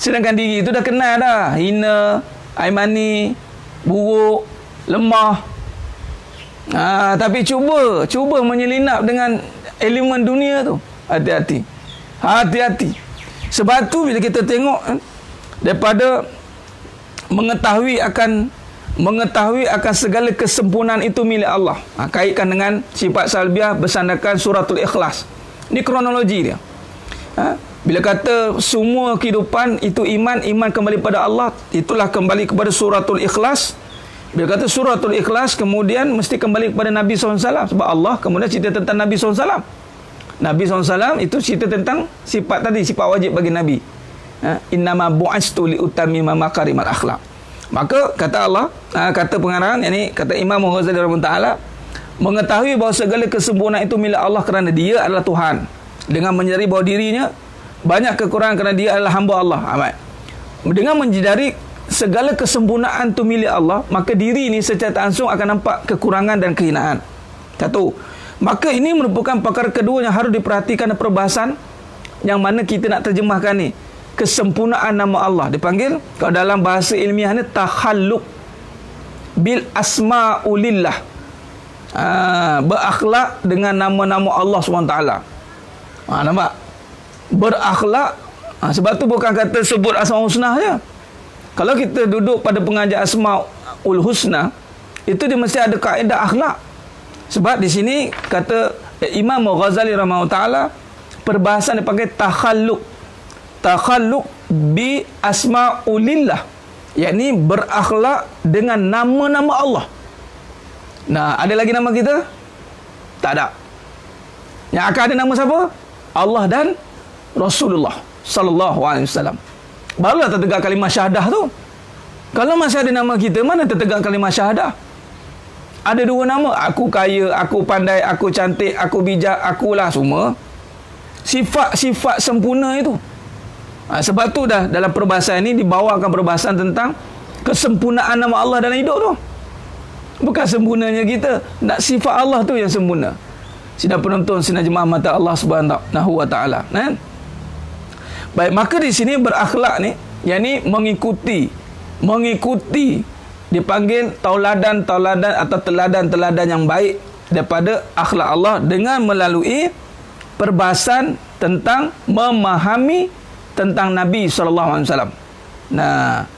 sedangkan diri itu dah kenal dah. Hina, aimani, buruk, lemah. Tapi cuba menyelinap dengan elemen dunia tu. Hati-hati. Sebab tu bila kita tengok daripada mengetahui akan segala kesempurnaan itu milik Allah, kaitkan dengan sifat salbiah bersandarkan suratul Ikhlas. Ini kronologi dia. Bila kata semua kehidupan itu iman kembali pada Allah, itulah kembali kepada suratul Ikhlas. Bila kata suratul Ikhlas, kemudian mesti kembali kepada Nabi SAW. Sebab Allah kemudian cerita tentang Nabi SAW. Nabi SAW itu cerita tentang sifat tadi, sifat wajib bagi Nabi. Innama bu'astu li'utamima makarimal akhlaq. Maka kata Allah, kata pengarang, yakni kata Imam Ghazali rahimahullah ta'ala, mengetahui bahawa segala kesempurnaan itu milik Allah kerana Dia adalah Tuhan, dengan menyadari bahawa dirinya banyak kekurangan kerana Dia adalah hamba Allah. Dengan menyadari segala kesempurnaan itu milik Allah, maka diri ini secara tak langsung akan nampak kekurangan dan kehinaan. Satu. Maka ini merupakan perkara kedua yang harus diperhatikan dalam perbahasan yang mana kita nak terjemahkan ni. Kesempurnaan nama Allah dipanggil, kalau dalam bahasa ilmiah ni, takhalluq bil asma'ulillah. Berakhlak dengan nama-nama Allah SWT. Nampak? Berakhlak. Sebab tu bukan kata sebut Asma'ul Husna je. Kalau kita duduk pada pengajar Asma'ul Husna, itu dia mesti ada kaedah akhlak. Sebab di sini kata Imam Ghazali rahimahullah ta'ala, perbahasan dipanggil takhalluq bi asma'ulillah, yakni berakhlak dengan nama-nama Allah. Nah, ada lagi nama kita? Tak ada. Yang akan ada nama siapa? Allah dan Rasulullah sallallahu alaihi wasallam. Barulah tertegak kalimah syahadah tu. Kalau masih ada nama kita, mana tertegak kalimah syahadah? Ada dua nama, aku kaya, aku pandai, aku cantik, aku bijak, akulah semua. Sifat-sifat sempurna itu. Sebab tu dah dalam perbahasan ini dibawakan perbahasan tentang kesempurnaan nama Allah dalam hidup tu. Bukan sempurnanya kita. Nak sifat Allah tu yang sempurna. Sidang penonton, sidang jemaah mata Allah Subhanahu wa taala, kan? Baik, maka di sini berakhlak ni, yakni mengikuti dipanggil tauladan atau teladan yang baik daripada akhlak Allah dengan melalui perbahasan tentang memahami tentang Nabi SAW. Nah,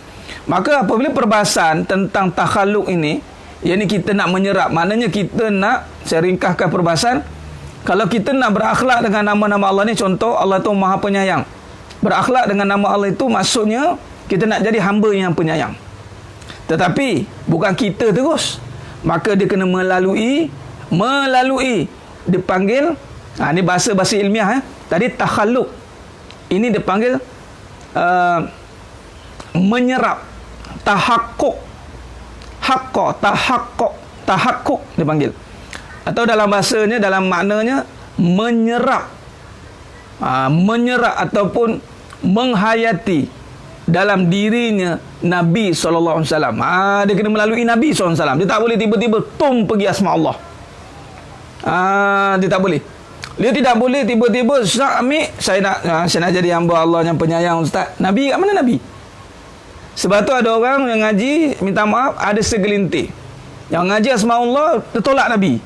maka apabila perbahasan tentang takhaluk ini, yakni kita nak menyerap, maknanya kita nak, saya ringkaskan perbahasan, kalau kita nak berakhlak dengan nama-nama Allah ni, contoh Allah tu Maha Penyayang. Berakhlak dengan nama Allah itu maksudnya kita nak jadi hamba yang penyayang. Tetapi bukan kita terus, maka dia kena melalui dipanggil, ini bahasa ilmiah, tadi takhaluk, ini dipanggil menyerap, tahakkuk dipanggil, atau dalam bahasanya, dalam maknanya menyerap ataupun menghayati dalam dirinya Nabi SAW. Dia kena melalui Nabi SAW. Dia tak boleh tiba-tiba pergi asma Allah. Dia tak boleh. Dia tidak boleh tiba-tiba, Ustaz ambil, saya nak jadi hamba Allah yang penyayang, Ustaz. Nabi kat mana Nabi? Sebab tu ada orang yang ngaji, minta maaf, ada segelintir yang ngaji asma Allah, dia tolak Nabi.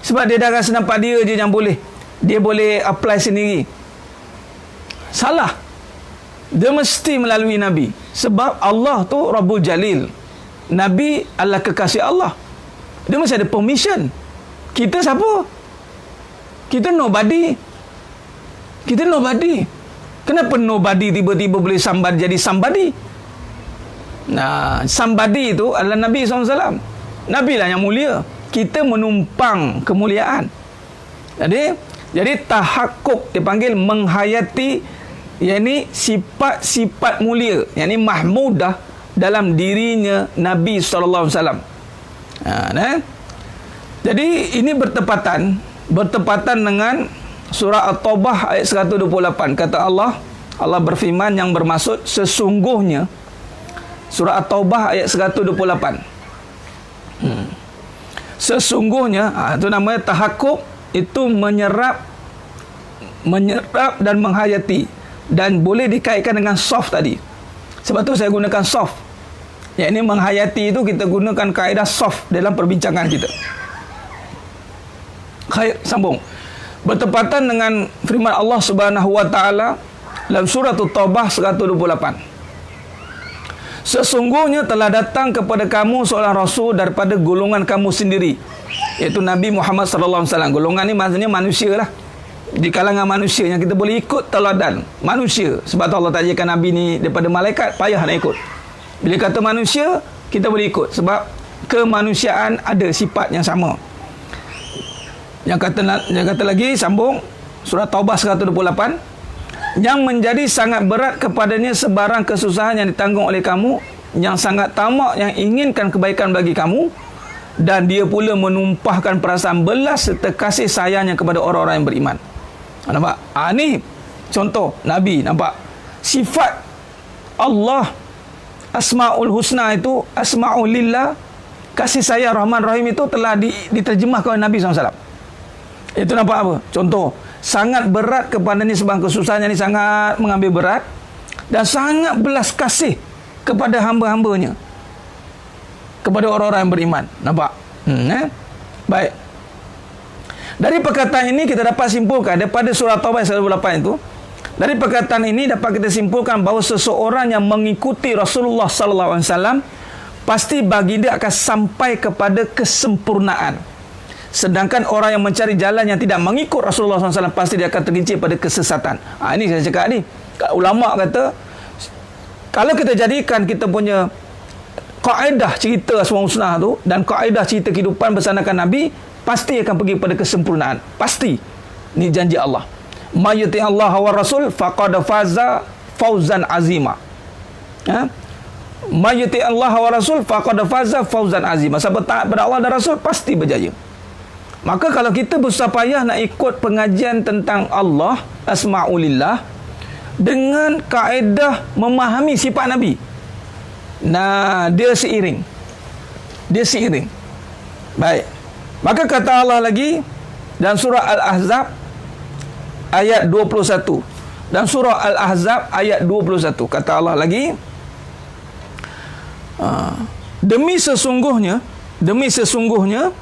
Sebab dia dah rasa nampak dia je yang boleh, dia boleh apply sendiri. Salah. Dia mesti melalui Nabi. Sebab Allah tu Rabbul Jalil, Nabi adalah kekasih Allah. Dia mesti ada permission. Kita siapa? Kita nobody. Kenapa nobody tiba-tiba boleh jadi somebody? Nah, somebody itu adalah Nabi SAW. Nabi lah yang mulia. Kita menumpang kemuliaan. Jadi tahakkuk dipanggil menghayati, yakni sifat-sifat mulia, yakni mahmudah dalam dirinya Nabi SAW. Jadi ini bertepatan dengan surah At-Taubah ayat 128. Kata Allah berfirman yang bermaksud sesungguhnya, surah At-Taubah ayat 128. Sesungguhnya, itu namanya tahakkuk, itu menyerap dan menghayati, dan boleh dikaitkan dengan soft tadi. Sebab tu saya gunakan soft. Yakni menghayati itu kita gunakan kaedah soft dalam perbincangan kita. Khair, sambung. Bertepatan dengan firman Allah Subhanahu wa taala dalam surah At-Taubah 128. Sesungguhnya telah datang kepada kamu seorang rasul daripada golongan kamu sendiri, iaitu Nabi Muhammad sallallahu alaihi wasallam. Golongan ni maksudnya manusia lah. Di kalangan manusia yang kita boleh ikut teladan manusia. Sebab tu Allah tak jadikan Nabi ni daripada malaikat, payah nak ikut. Bila kata manusia, kita boleh ikut sebab kemanusiaan ada sifat yang sama. Yang kata lagi, sambung surah Taubah 128, yang menjadi sangat berat kepadanya sebarang kesusahan yang ditanggung oleh kamu, yang sangat tamak yang inginkan kebaikan bagi kamu, dan dia pula menumpahkan perasaan belas serta kasih sayangnya kepada orang-orang yang beriman. Nampak? Ni contoh Nabi. Nampak? Sifat Allah Asmaul Husna itu, Asmaul Lillah, kasih sayang Rahman Rahim itu telah diterjemahkan oleh Nabi SAW. Itu nampak apa? Contoh, sangat berat kepadanya sebarang kesusahan, yang ini sangat mengambil berat, dan sangat belas kasih kepada hamba-hambanya, kepada orang-orang yang beriman. Nampak? Baik. Dari perkataan ini kita dapat simpulkan daripada surah Taubah 128 itu, dari perkataan ini dapat kita simpulkan bahawa seseorang yang mengikuti Rasulullah sallallahu alaihi wasallam pasti baginda akan sampai kepada kesempurnaan. Sedangkan orang yang mencari jalan yang tidak mengikut Rasulullah SAW pasti dia akan tergincir pada kesesatan. Ini saya cakap ni. Ulama kata, kalau kita jadikan kita punya kaedah cerita Asmaul Husna tu dan kaedah cerita kehidupan bersanakan Nabi, pasti akan pergi pada kesempurnaan. Pasti. Ini janji Allah. May yuti Allah wa Rasul faqad faza fawzan azima. May yuti Allah wa Rasul faqad faza fawzan azima. Siapa taat pada Allah dan Rasul pasti berjaya. Maka kalau kita bersusah payah nak ikut pengajian tentang Allah, Asma'ulillah, dengan kaedah memahami sifat Nabi, nah, dia seiring. Baik. Maka kata Allah lagi dan surah Al-Ahzab ayat 21. Dan surah Al-Ahzab ayat 21 kata Allah lagi, demi sesungguhnya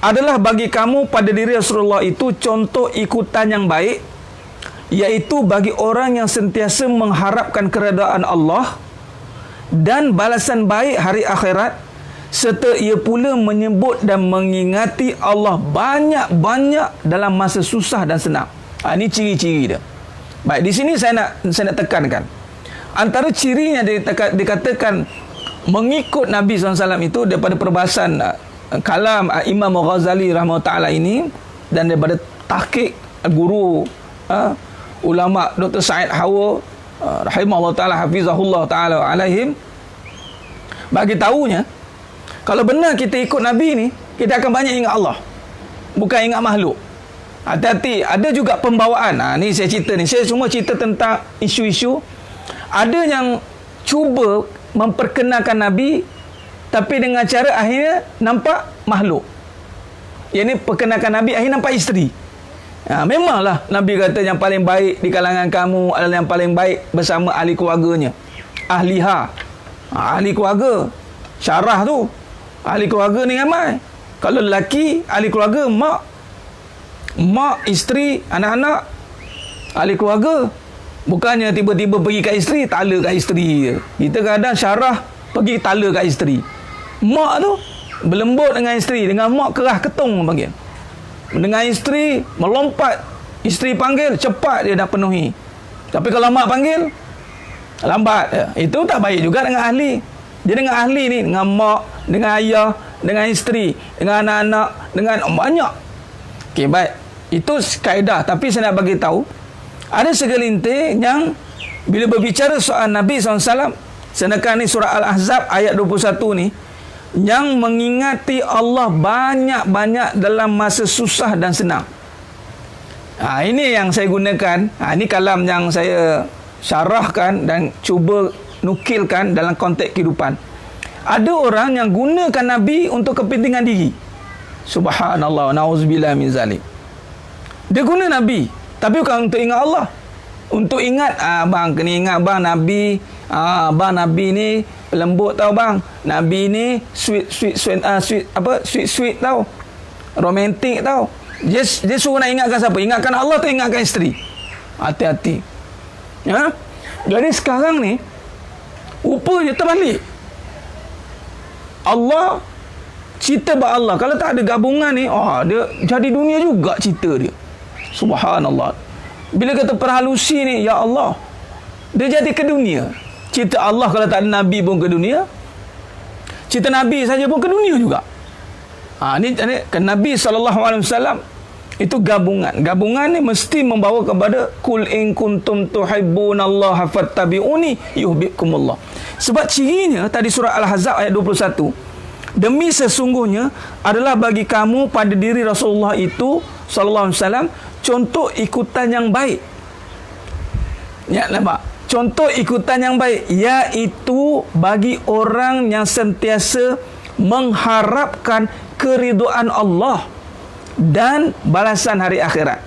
adalah bagi kamu pada diri Rasulullah itu contoh ikutan yang baik, iaitu bagi orang yang sentiasa mengharapkan keredaan Allah dan balasan baik hari akhirat, serta ia pula menyebut dan mengingati Allah banyak-banyak dalam masa susah dan senang. Ini ciri-ciri dia. Baik, di sini saya nak tekankan. Antara cirinya dikatakan mengikut Nabi SAW itu daripada perbahasan kalam Imam Ghazali rahimahullah ta'ala ini, dan daripada tahqiq guru ulama Dr. Said Hawa rahimahullah ta'ala hafizahullah ta'ala alaihim, bagi tahunya kalau benar kita ikut Nabi ni, kita akan banyak ingat Allah, bukan ingat makhluk. Hati-hati, ada juga pembawaan. Ni saya cerita ni, saya cuma cerita tentang isu-isu. Ada yang cuba memperkenalkan Nabi, tapi dengan cara akhirnya nampak makhluk. Yang ni perkenalkan Nabi, akhirnya nampak isteri. Memanglah Nabi kata yang paling baik di kalangan kamu adalah yang paling baik bersama ahli keluarganya. Ahliha, ahli keluarga. Syarah tu, ahli keluarga ni ramai. Kalau lelaki, ahli keluarga, mak, isteri, anak-anak, ahli keluarga. Bukannya tiba-tiba pergi kat isteri, tala kat isteri je. Kita kadang syarah pergi tala kat isteri. Mak tu berlembut dengan isteri, dengan mak kerah ketung panggil. Dengan isteri melompat, isteri panggil cepat dia dah penuhi. Tapi kalau mak panggil lambat. Itu tak baik juga dengan ahli. Dia dengan ahli ni, dengan mak, dengan ayah, dengan isteri, dengan anak-anak, dengan banyak. Okey, baik. Itu kaedah. Tapi saya nak bagi tahu, ada segelintir yang bila berbicara soal Nabi SAW, sedangkan ni surah Al-Ahzab ayat 21 ni, yang mengingati Allah banyak-banyak dalam masa susah dan senang. Ini yang saya gunakan. Ini kalam yang saya syarahkan dan cuba nukilkan dalam konteks kehidupan. Ada orang yang gunakan Nabi untuk kepentingan diri. Subhanallah, na'udzubillah min zalik. Dia guna Nabi, tapi bukan untuk ingat Allah. Untuk ingat, bang, kena ingat bang, Nabi, bang, Nabi ni lembut tau bang. Nabi ni sweet tau. Romantik tau. Dia suruh nak ingatkan siapa? Ingatkan Allah atau ingatkan isteri? Hati-hati. Jadi sekarang ni, rupanya terbalik. Allah, cerita bab Allah. Kalau tak ada gabungan ni, dia jadi dunia juga cerita dia. Subhanallah. Bila kata perhalusi ni, ya Allah, dia jadi ke dunia. Cerita Allah kalau tak ada Nabi pun ke dunia. Cerita Nabi saja pun ke dunia juga. Ni kan Nabi SAW itu gabungan. Gabungan ni mesti membawa kepada kul in kuntum tuhibbunallaha fattabi'uni yuhibbukumullah. Sebab cirinya tadi surah Al-Ahzab ayat 21, demi sesungguhnya adalah bagi kamu pada diri Rasulullah itu sallallahu alaihi wasallam contoh ikutan yang baik. Ya, nampak? Contoh ikutan yang baik, iaitu bagi orang yang sentiasa mengharapkan keridhaan Allah dan balasan hari akhirat.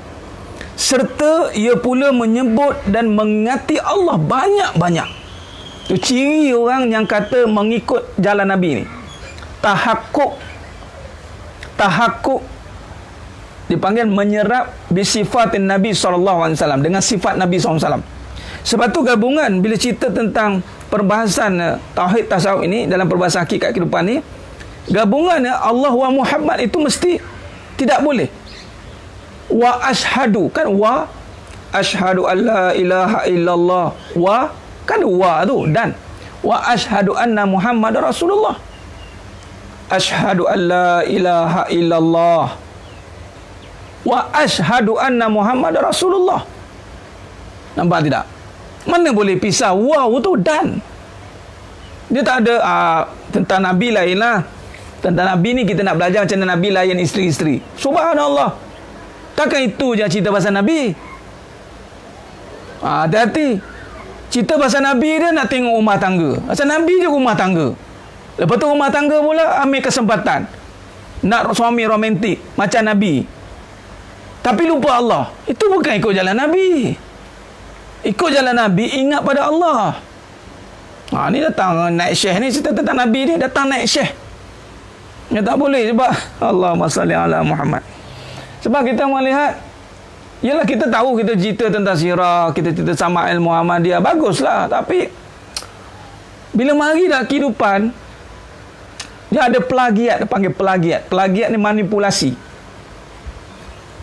Serta ia pula menyebut dan mengingati Allah banyak-banyak. Itu ciri orang yang kata mengikut jalan Nabi ni. Tahakkuk dipanggil menyerap bisifatin Nabi SAW, dengan sifat Nabi SAW. Sebab tu gabungan bila cerita tentang perbahasan tauhid tasawuf ini dalam perbahasan hakikat kehidupan ni, gabungannya Allah wa Muhammad itu mesti tidak boleh. Wa ashadu, kan wa ashadu an la ilaha illallah, wa kan wa tu, dan wa ashadu anna Muhammad Rasulullah. Ashadu an la ilaha illallah wa ashadu anna Muhammad Rasulullah. Nampak tidak? Mana boleh pisah? Wow tu dan. Dia tak ada tentang Nabi lain lah. Tentang Nabi ni kita nak belajar macam mana Nabi layan isteri-isteri. Subhanallah. Takkan itu je cerita pasal Nabi. Hati-hati. Cerita pasal Nabi dia nak tengok rumah tangga. Pasal Nabi je rumah tangga. Lepas tu rumah tangga pula ambil kesempatan. nak suami romantik macam Nabi, tapi lupa Allah. Itu bukan ikut jalan Nabi. Ikut jalan Nabi, ingat pada Allah. Ni datang naik syekh ni, cerita tentang Nabi ni, datang naik syekh. Ya tak boleh sebab Allahumma salli ala Muhammad. Sebab kita melihat, yalah kita tahu, kita cerita tentang sirah, kita cerita sama ilmu Muhammadiyah, baguslah. Tapi bila mari dah kehidupan, dia ada plagiat, dia panggil plagiat. Plagiat ni manipulasi.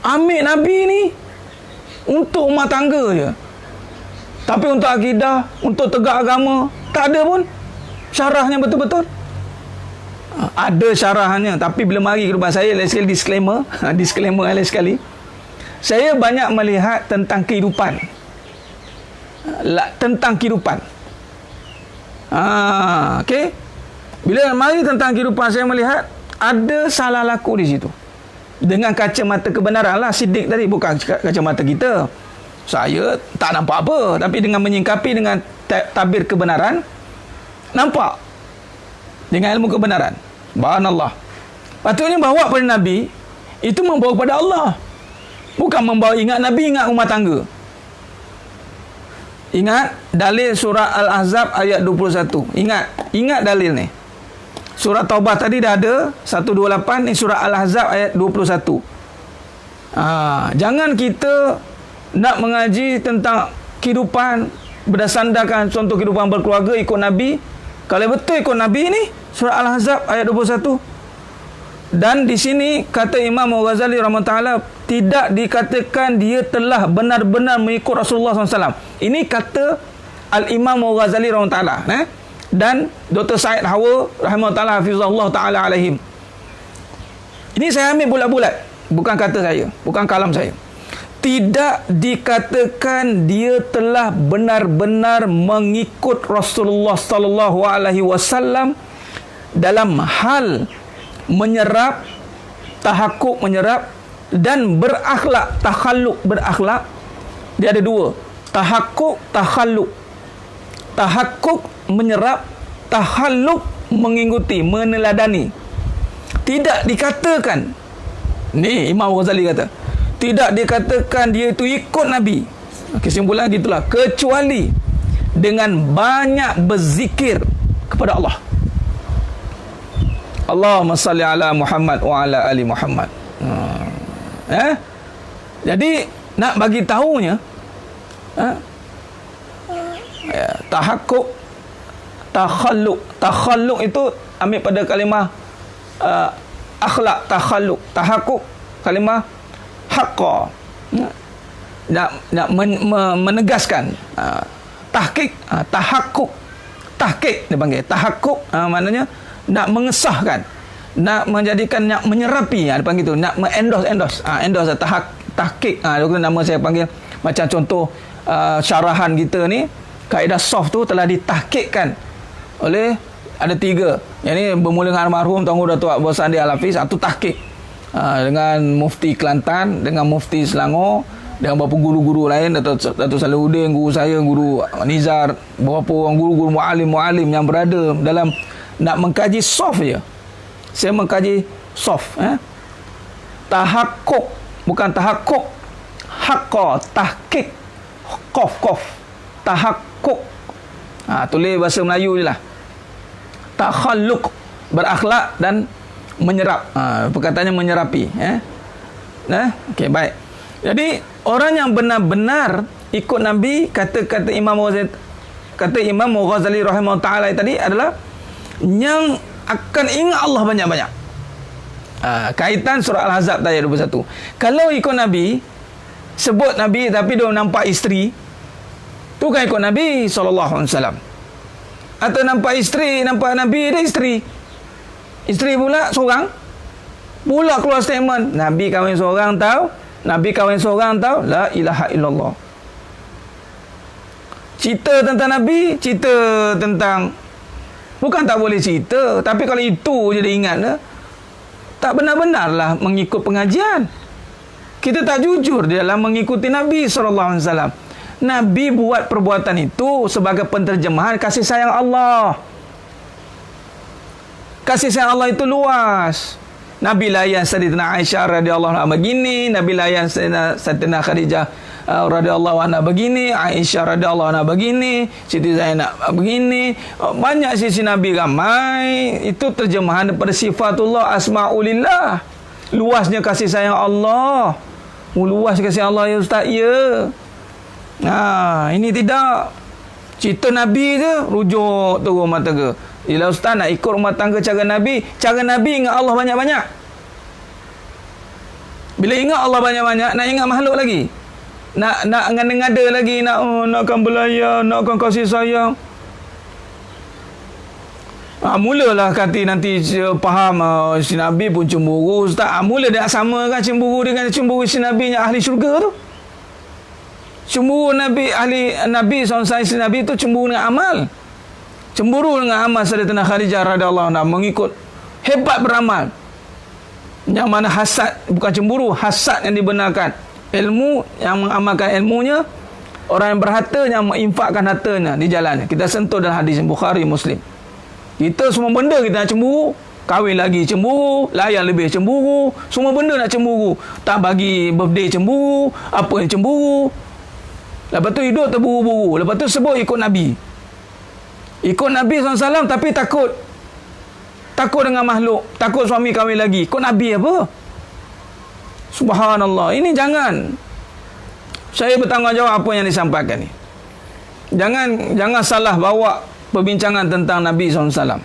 Ambil Nabi ni untuk rumah tangga je. Tapi untuk akidah, untuk tegak agama, tak ada pun syarahnya betul-betul. Ada syarahannya, tapi bila mari kehidupan saya, lain sekali disclaimer, disclaimer lain sekali. Saya banyak melihat tentang kehidupan. Tentang kehidupan. Okey. Bila mari tentang kehidupan, saya melihat ada salah laku di situ. Dengan kacamata kebenaran lah, Siddiq tadi, bukan kacamata kita. Saya tak nampak apa, tapi dengan menyingkapi dengan tabir kebenaran, nampak dengan ilmu kebenaran. Subhanallah. Patutnya bawa pada Nabi itu membawa kepada Allah, bukan membawa ingat Nabi, ingat rumah tangga. Ingat dalil surah Al-Ahzab ayat 21. Ingat dalil ni. Surah Taubah tadi dah ada 128, ni surah Al-Ahzab ayat 21. Jangan kita nak mengaji tentang kehidupan berdasarkan contoh kehidupan berkeluarga ikut Nabi. Kalau betul ikut Nabi ni, surah Al-Ahzab ayat 21. Dan di sini kata Imam Al-Ghazali rahimahullah, tidak dikatakan dia telah benar-benar mengikut Rasulullah SAW. Ini kata Al-Imam Al-Ghazali rahimahullah, dan Dr. Said Hawa rahimahullah hafizahullah ta'ala alaihim. Ini saya ambil bulat-bulat, bukan kata saya, bukan kalam saya. Tidak dikatakan dia telah benar-benar mengikut Rasulullah sallallahu alaihi wasallam dalam hal menyerap, tahakkuk menyerap, dan berakhlak, takhalluk berakhlak. Dia ada dua, tahakkuk, takhalluk. Tahakkuk menyerap, takhalluk mengikuti, meneladani. Tidak dikatakan, ni Imam Ghazali kata, tidak dikatakan dia itu ikut Nabi. Kesimpulan gitulah, kecuali dengan banyak berzikir kepada Allah. Allahumma salli ala Muhammad wa ala ali Muhammad. Jadi nak bagi tahunya, tahakkuk, takhalluk. Takhalluk itu ambil pada kalimah akhlak, takhalluk. Tahakkuk kalimah haqqa, nak menegaskan. Tahqiq, tahakkuk, tahqiq dia panggil. Tahakkuk maknanya nak mengesahkan, nak menjadikan, nak menyerapi, dia panggil tu, nak endorse, endorse, tahqiq. Nama saya panggil, macam contoh syarahan kita ni, kaedah soft tu telah ditahqiqkan oleh, ada 3. Yang ni bermula dengan almarhum Tuanku Datuk Abu Sandi Al-Hafiz, tu tahqiq. Dengan Mufti Kelantan, dengan Mufti Selangor, dengan beberapa guru-guru lain, Datuk Salahuddin, guru saya, guru Nizar, beberapa orang guru-guru mu'alim yang berada dalam nak mengkaji soft je. Saya mengkaji soft. Tahakkuk, bukan tahakkuk, haqqa, tahqiq, qaf, tahakkuk. Tulis bahasa Melayu je lah. Takhalluk, berakhlak dan menyerap. Perkataannya menyerapi. Okey, baik. Jadi orang yang benar-benar ikut Nabi, kata Imam Ghazali rahimahullah ta'ala tadi adalah yang akan ingat Allah banyak-banyak. Kaitan surah Al-Ahzab ayat 21. Kalau ikut Nabi, sebut Nabi tapi dia nampak isteri, tu kan ikut Nabi SAW. Atau nampak isteri, nampak Nabi, dia isteri pula seorang, pula keluar statement, Nabi kahwin seorang tahu, Nabi kahwin seorang tahu, la ilaha illallah. Cerita tentang Nabi, cerita tentang, bukan tak boleh cerita, tapi kalau itu je dia ingat, tak benar-benarlah mengikut pengajian. Kita tak jujur di dalam mengikuti Nabi SAW. Nabi buat perbuatan itu sebagai penterjemahan kasih sayang Allah. Kasih sayang Allah itu luas. Nabi layan Sayyidatina Aisyah radhiyallahu anha begini, Nabi layan Sayyidatina Khadijah radhiyallahu anha begini, Aisyah radhiyallahu anha begini, Siti Zainab begini. Banyak sisi Nabi ramai. Itu terjemahan daripada sifatullah asmaulillah. Luasnya kasih sayang Allah. Luas kasih Allah ya ustaz ya. Ini tidak cerita Nabi je rujuk tu rumah tangga. Bila ustaz nak ikut rumah tangga cara Nabi ingat Allah banyak-banyak. Bila ingat Allah banyak-banyak, nak ingat makhluk lagi. Nak ngada-ngada lagi, nakkan belayar, nakkan kasih sayang. Mulalah kata nanti faham si Nabi pun cemburu ustaz. Mula dia sama kan cemburu dengan cemburu si Nabi yang ahli syurga tu. Cemburu Nabi SAW si Nabi tu cemburu dengan amal. Cemburu dengan amal Sayyidatina Khadijah radhiyallahu anha, mengikut hebat beramal. Yang mana hasad, bukan cemburu, hasad yang dibenarkan. Ilmu yang mengamalkan ilmunya, orang yang berharta yang menginfakkan hartanya di jalannya. Kita sentuh dalam hadis Bukhari Muslim. Kita semua benda kita nak cemburu. Kahwin lagi cemburu, layan lebih cemburu, semua benda nak cemburu. Tak bagi birthday cemburu, apa yang cemburu. Lepas tu hidup terburu-buru. Lepas tu sebut ikut Nabi. Ikut Nabi SAW tapi takut. Takut dengan makhluk. Takut suami kahwin lagi. Ikut Nabi apa? Subhanallah. Ini jangan. Saya bertanggungjawab apa yang disampaikan ni. Jangan salah bawa perbincangan tentang Nabi SAW.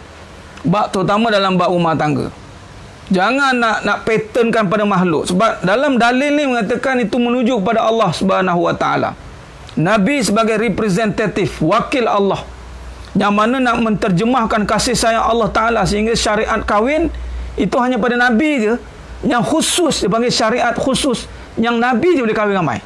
Terutama dalam bab rumah tangga. Jangan nak patternkan pada makhluk. Sebab dalam dalil ni mengatakan itu menuju kepada Allah Subhanahu Wa Taala. Nabi sebagai representatif, wakil Allah, yang mana nak menterjemahkan kasih sayang Allah Ta'ala, sehingga syariat kahwin itu hanya pada Nabi je, yang khusus, dipanggil syariat khusus, yang Nabi je boleh kahwin ramai.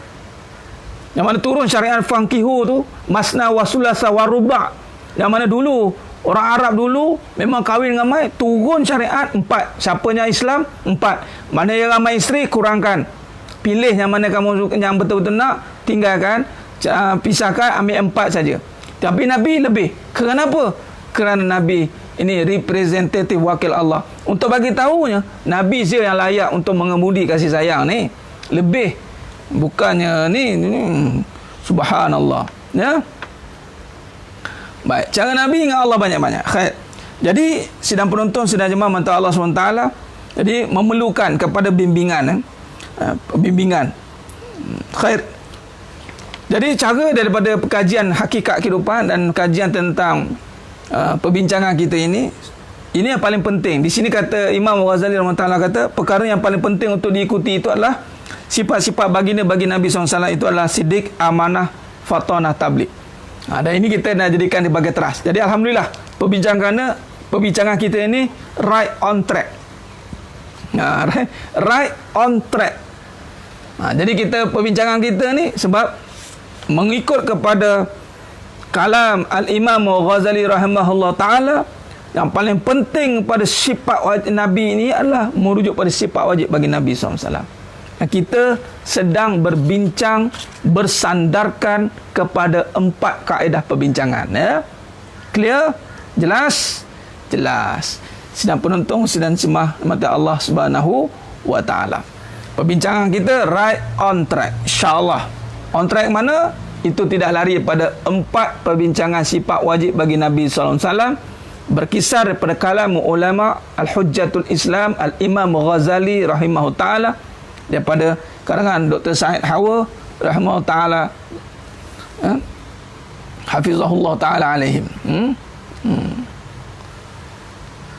Yang mana turun syariat fankihu tu, masna wa sulasa wa ruba', yang mana dulu orang Arab dulu memang kahwin ramai, turun syariat 4. Siapanya Islam 4. Mana yang ramai isteri kurangkan, pilih yang mana kamu yang betul-betul nak, tinggalkan, pisahkan, ambil 4 saja. Tapi Nabi lebih. Kenapa? Kerana Nabi ini representatif wakil Allah. Untuk bagi tahunya, Nabi je yang layak untuk mengemudi kasih sayang ni. Lebih. Bukannya ni. Subhanallah. Ya. Baik. Cara Nabi ingat Allah banyak-banyak. Khair. Jadi, sidang penonton, sidang jemaah mata Allah SWT, jadi memerlukan kepada bimbingan. Bimbingan. Khair. Jadi cara daripada kajian hakikat kehidupan dan kajian tentang perbincangan kita ini yang paling penting. Di sini kata Imam Ghazali rahimahullah kata, perkara yang paling penting untuk diikuti itu adalah sifat-sifat baginda bagi Nabi SAW itu adalah siddiq, amanah, fatanah, tabligh. Dan ini kita nak jadikan sebagai teras. Jadi alhamdulillah perbincangan kita ini right on track. Right on track. Jadi kita perbincangan kita ni sebab mengikut kepada kalam Al-Imam Ghazali rahimahullah ta'ala, yang paling penting pada sifat wajib Nabi ini adalah merujuk pada sifat wajib bagi Nabi SAW. Kita sedang berbincang bersandarkan kepada 4 kaedah perbincangan. Ya? Clear? Jelas? Jelas. Sedang penonton, sedang semah mata Allah Subhanahu wa ta'ala. Perbincangan kita right on track, insyaAllah. On track mana? Itu tidak lari pada 4 perbincangan sifat wajib bagi Nabi SAW, berkisar daripada kalam ulama Al-Hujjatul Islam Al-Imam Ghazali rahimahullah ta'ala, daripada karangan Dr. Said Hawa rahimahullah ta'ala, hafizahullah ta'ala alaihim.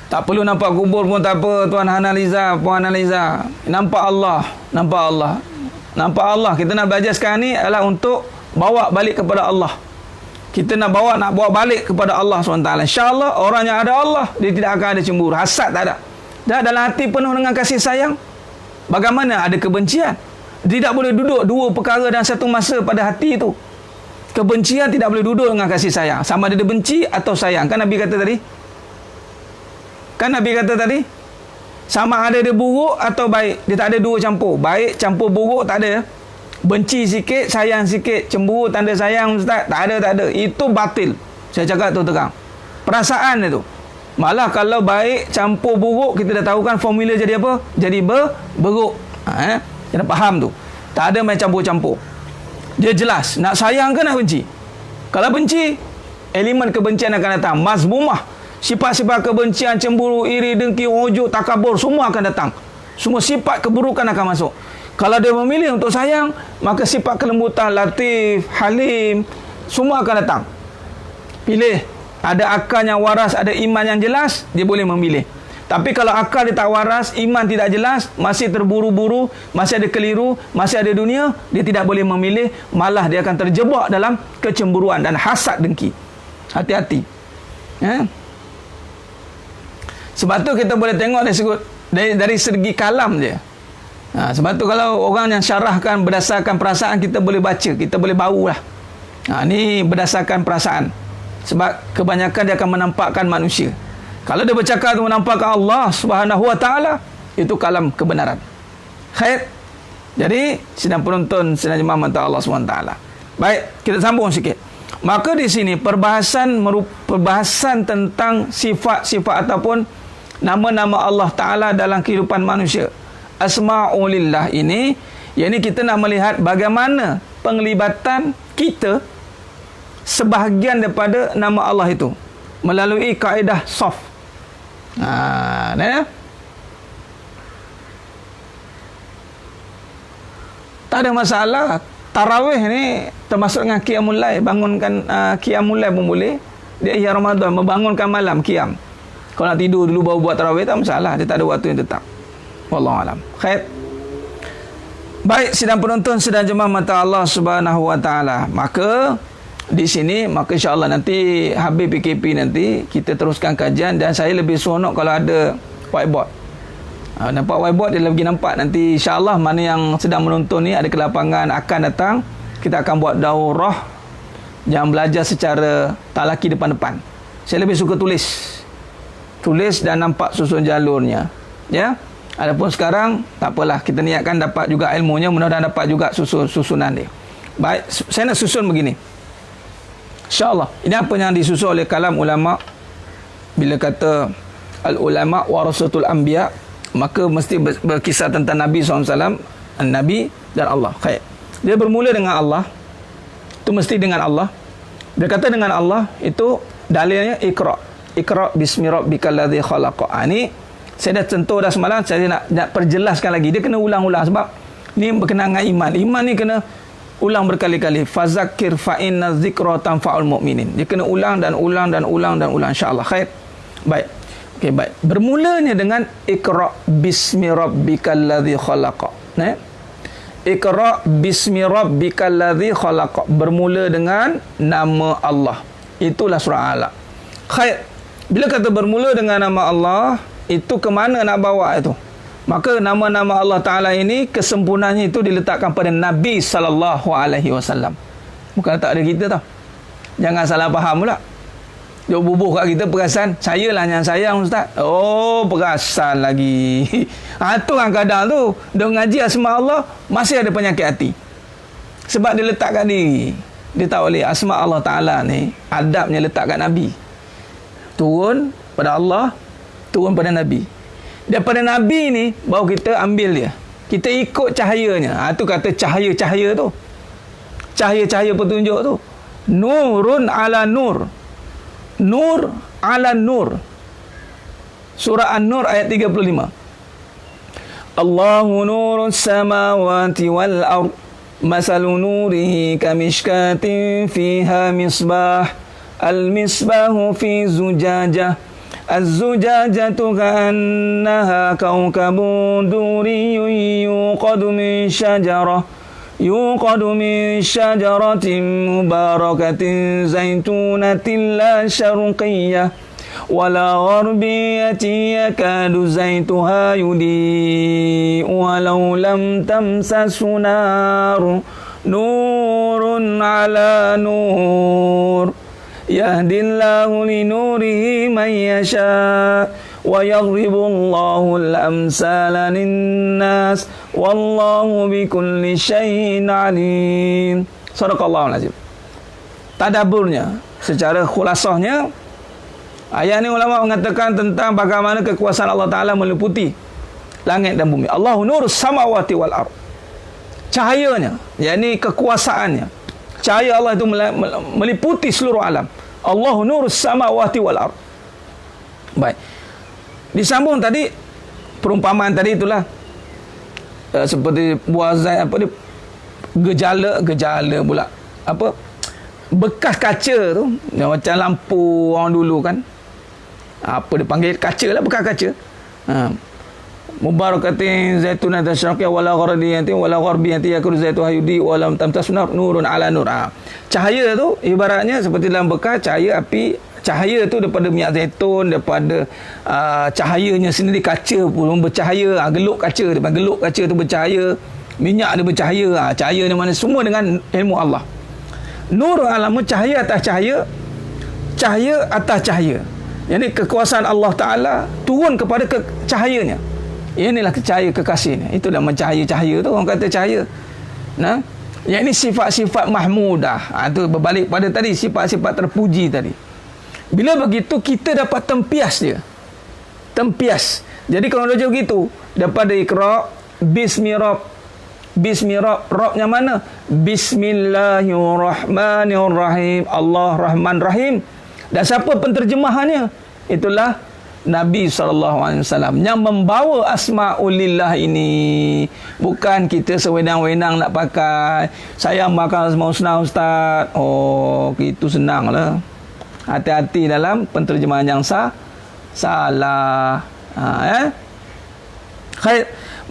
Tak perlu nampak kubur pun tak apa, Tuan Analiza, Puan Analiza. Nampak Allah. Nampak Allah. Kita nak belajar sekarang ni adalah untuk bawa balik kepada Allah. Kita nak bawa balik kepada Allah SWT. InsyaAllah orang yang ada Allah, dia tidak akan ada cemburu, hasad tak ada. Dan dalam hati penuh dengan kasih sayang. Bagaimana ada kebencian? Tidak boleh duduk dua perkara dalam satu masa pada hati itu. Kebencian tidak boleh duduk dengan kasih sayang. Sama ada dia benci atau sayang. Kan Nabi kata tadi? Sama ada dia buruk atau baik. Dia tak ada dua campur. Baik campur buruk tak ada. Benci sikit, sayang sikit. Cemburu tanda sayang, Ustaz. Tak ada. Itu batil. Saya cakap tu terang. Perasaan itu. Malah kalau baik campur buruk, kita dah tahu kan formula jadi apa? Jadi beruk. Kena faham tu. Tak ada main campur-campur. Dia jelas. Nak sayang ke nak benci? Kalau benci, elemen kebencian akan datang. Mazmumah. Sifat-sifat kebencian, cemburu, iri, dengki, ujuk, takabur, semua akan datang. Semua sifat keburukan akan masuk. Kalau dia memilih untuk sayang, maka sifat kelembutan, latif, halim, semua akan datang. Pilih. Ada akal yang waras, ada iman yang jelas, dia boleh memilih. Tapi kalau akal dia tak waras, iman tidak jelas, masih terburu-buru, masih ada keliru, masih ada dunia, dia tidak boleh memilih, malah dia akan terjebak dalam kecemburuan dan hasad dengki. Hati-hati. Sebab tu kita boleh tengok dari segi kalam dia. Sebab tu kalau orang yang syarahkan berdasarkan perasaan, kita boleh baca, kita boleh bau lah. Ni berdasarkan perasaan. Sebab kebanyakan dia akan menampakkan manusia. Kalau dia bercakap menampakkan Allah Subhanahu Wa Taala, itu kalam kebenaran. Khair. Jadi sidang penonton, sidang jemaah mata Allah Subhanahu Wa Taala. Baik, kita sambung sikit. Maka di sini perbahasan tentang sifat-sifat ataupun nama-nama Allah Taala dalam kehidupan manusia. Asma'ulillah ini, yakni kita nak melihat bagaimana penglibatan kita sebahagian daripada nama Allah itu melalui kaedah soft. Tak ada masalah. Tarawih ni termasuk dengan qiyamul lail, bangunkan qiyamul lail pun boleh. Dia ihya Ramadan, membangunkan malam qiyam. Kalau nak tidur dulu baru buat tarawih, tak masalah, dia tak ada waktu yang tetap. Wallahu alam. Khair. Baik, sidang penonton, sidang jemaah mata Allah Subhanahu Wa Taala. Maka di sini, maka insya-Allah nanti habis PKP nanti kita teruskan kajian, dan saya lebih seronok kalau ada whiteboard. Nampak whiteboard, dia lagi nampak nanti insya-Allah mana yang sedang menonton ni ada kelapangan akan datang, kita akan buat daurah yang belajar secara talaki depan-depan. Saya lebih suka tulis dan nampak susun jalurnya, ya. Adapun sekarang tak apalah, kita niatkan dapat juga ilmunya, mudah-mudahan dapat juga susunan dia. Baik, saya nak susun begini. InsyaAllah. Ini apa yang disusun oleh kalam ulama. Bila kata al-ulama warasatul anbiya, maka mesti berkisah tentang Nabi SAW, Nabi dan Allah. Khair. Dia bermula dengan Allah. Itu mesti dengan Allah. Dia kata dengan Allah, itu dalilnya Iqra. Iqra bismi rabbikal ladzi khalaq. Ini saya dah sentuh dah semalam, saya nak perjelaskan lagi. Dia kena ulang-ulang sebab ni berkenaan dengan iman. Iman ni kena ulang berkali-kali. Fazakir fa inna dzikra tanfa'ul mu'minin. Dia kena ulang dan ulang dan ulang dan ulang, insya-Allah. Khair. Baik. Okey, baik. Bermulanya dengan Iqra bismi rabbikal ladzi khalaq. Iqra bismi rabbikal ladzi khalaq. Bermula dengan nama Allah. Itulah surah Alaq. Khair. Bila kata bermula dengan nama Allah, itu ke mana nak bawa itu? Maka nama-nama Allah Ta'ala ini, kesempurnaannya itu diletakkan pada Nabi SAW. Bukan tak ada kita tau. Jangan salah faham pula. Dia bubuh kat kita perasan, saya lah yang sayang Ustaz. Oh, perasan lagi. Itu kan kadang tu, dia mengaji asma Allah, masih ada penyakit hati. Sebab dia letak kat diri. Dia tak boleh. Asma Allah Ta'ala ni, adabnya letak kat Nabi. Turun pada Allah, turun pada Nabi. Daripada Nabi ni baru kita ambil dia, kita ikut cahayanya. Itu kata cahaya-cahaya tu, cahaya-cahaya petunjuk tu. Nurun ala nur, nur ala nur. Surah An-Nur ayat 35. Allahu nurus samawati wal ard, masalu nurihi kamishkatin fiha misbah, al misbahu fi zujajah, الزجاجة كأنها كوكب دري يوقد من شجرة مباركة زيتونة لا شرقية ولا غربية يكاد زيتها يضيء ولو لم تمسسه نار نور على نور يهدي الله لنوره من يشاء ويضرب الله الأمثال للناس والله بكل شيء عليم. Sadaqallahul azim. Tadaburnya secara khulasahnya, Ayat ni ulama mengatakan tentang bagaimana kekuasaan Allah Ta'ala meliputi langit dan bumi. Allahu nurus samawati wal ard. Cahayanya, yakni kekuasaannya. Cahaya Allah itu meliputi seluruh alam. Allahu nurus samawati wal ard. Baik. Disambung tadi perumpamaan tadi itulah seperti buah zat apa dia, gejala pula apa, bekas kaca tu yang macam lampu orang dulu kan, apa dia panggil, kaca lah, bekas kaca. Mubarakatin zaitun tasyaqiyah wala ghardiyanti wala gharbiyanti yakul zaitu hayudi wala tamtasnar nurun ala nur. Cahaya tu ibaratnya seperti dalam bekas cahaya api. Cahaya tu daripada minyak zaitun, daripada cahayanya sendiri, kaca pun bercahaya. Geluk kaca, daripada geluk kaca tu bercahaya, minyak dia bercahaya. Cahaya ni mana, semua dengan ilmu Allah. Nur alamu, cahaya atas cahaya, cahaya atas cahaya. Jadi kekuasaan Allah Ta'ala turun kepada cahayanya. Inilah cahaya kekasihnya. Itu dah mencahaya-cahaya tu, orang kata cahaya. Nah, yang ini sifat-sifat mahmudah. Itu berbalik pada tadi, sifat-sifat terpuji tadi. Bila begitu, kita dapat tempias dia. Tempias. Jadi kalau dia begitu, daripada Iqra, Bismirab. Bismirab, Rabnya mana? Bismillahirrahmanirrahim. Allah Rahman Rahim. Dan siapa penterjemahannya? Itulah Nabi SAW yang membawa Asma'ulillah ini. Bukan kita sewenang-wenang nak pakai. Saya makan Asma'ul Husna Ustaz. Oh, itu senang lah. Hati-hati dalam penterjemahan yang salah.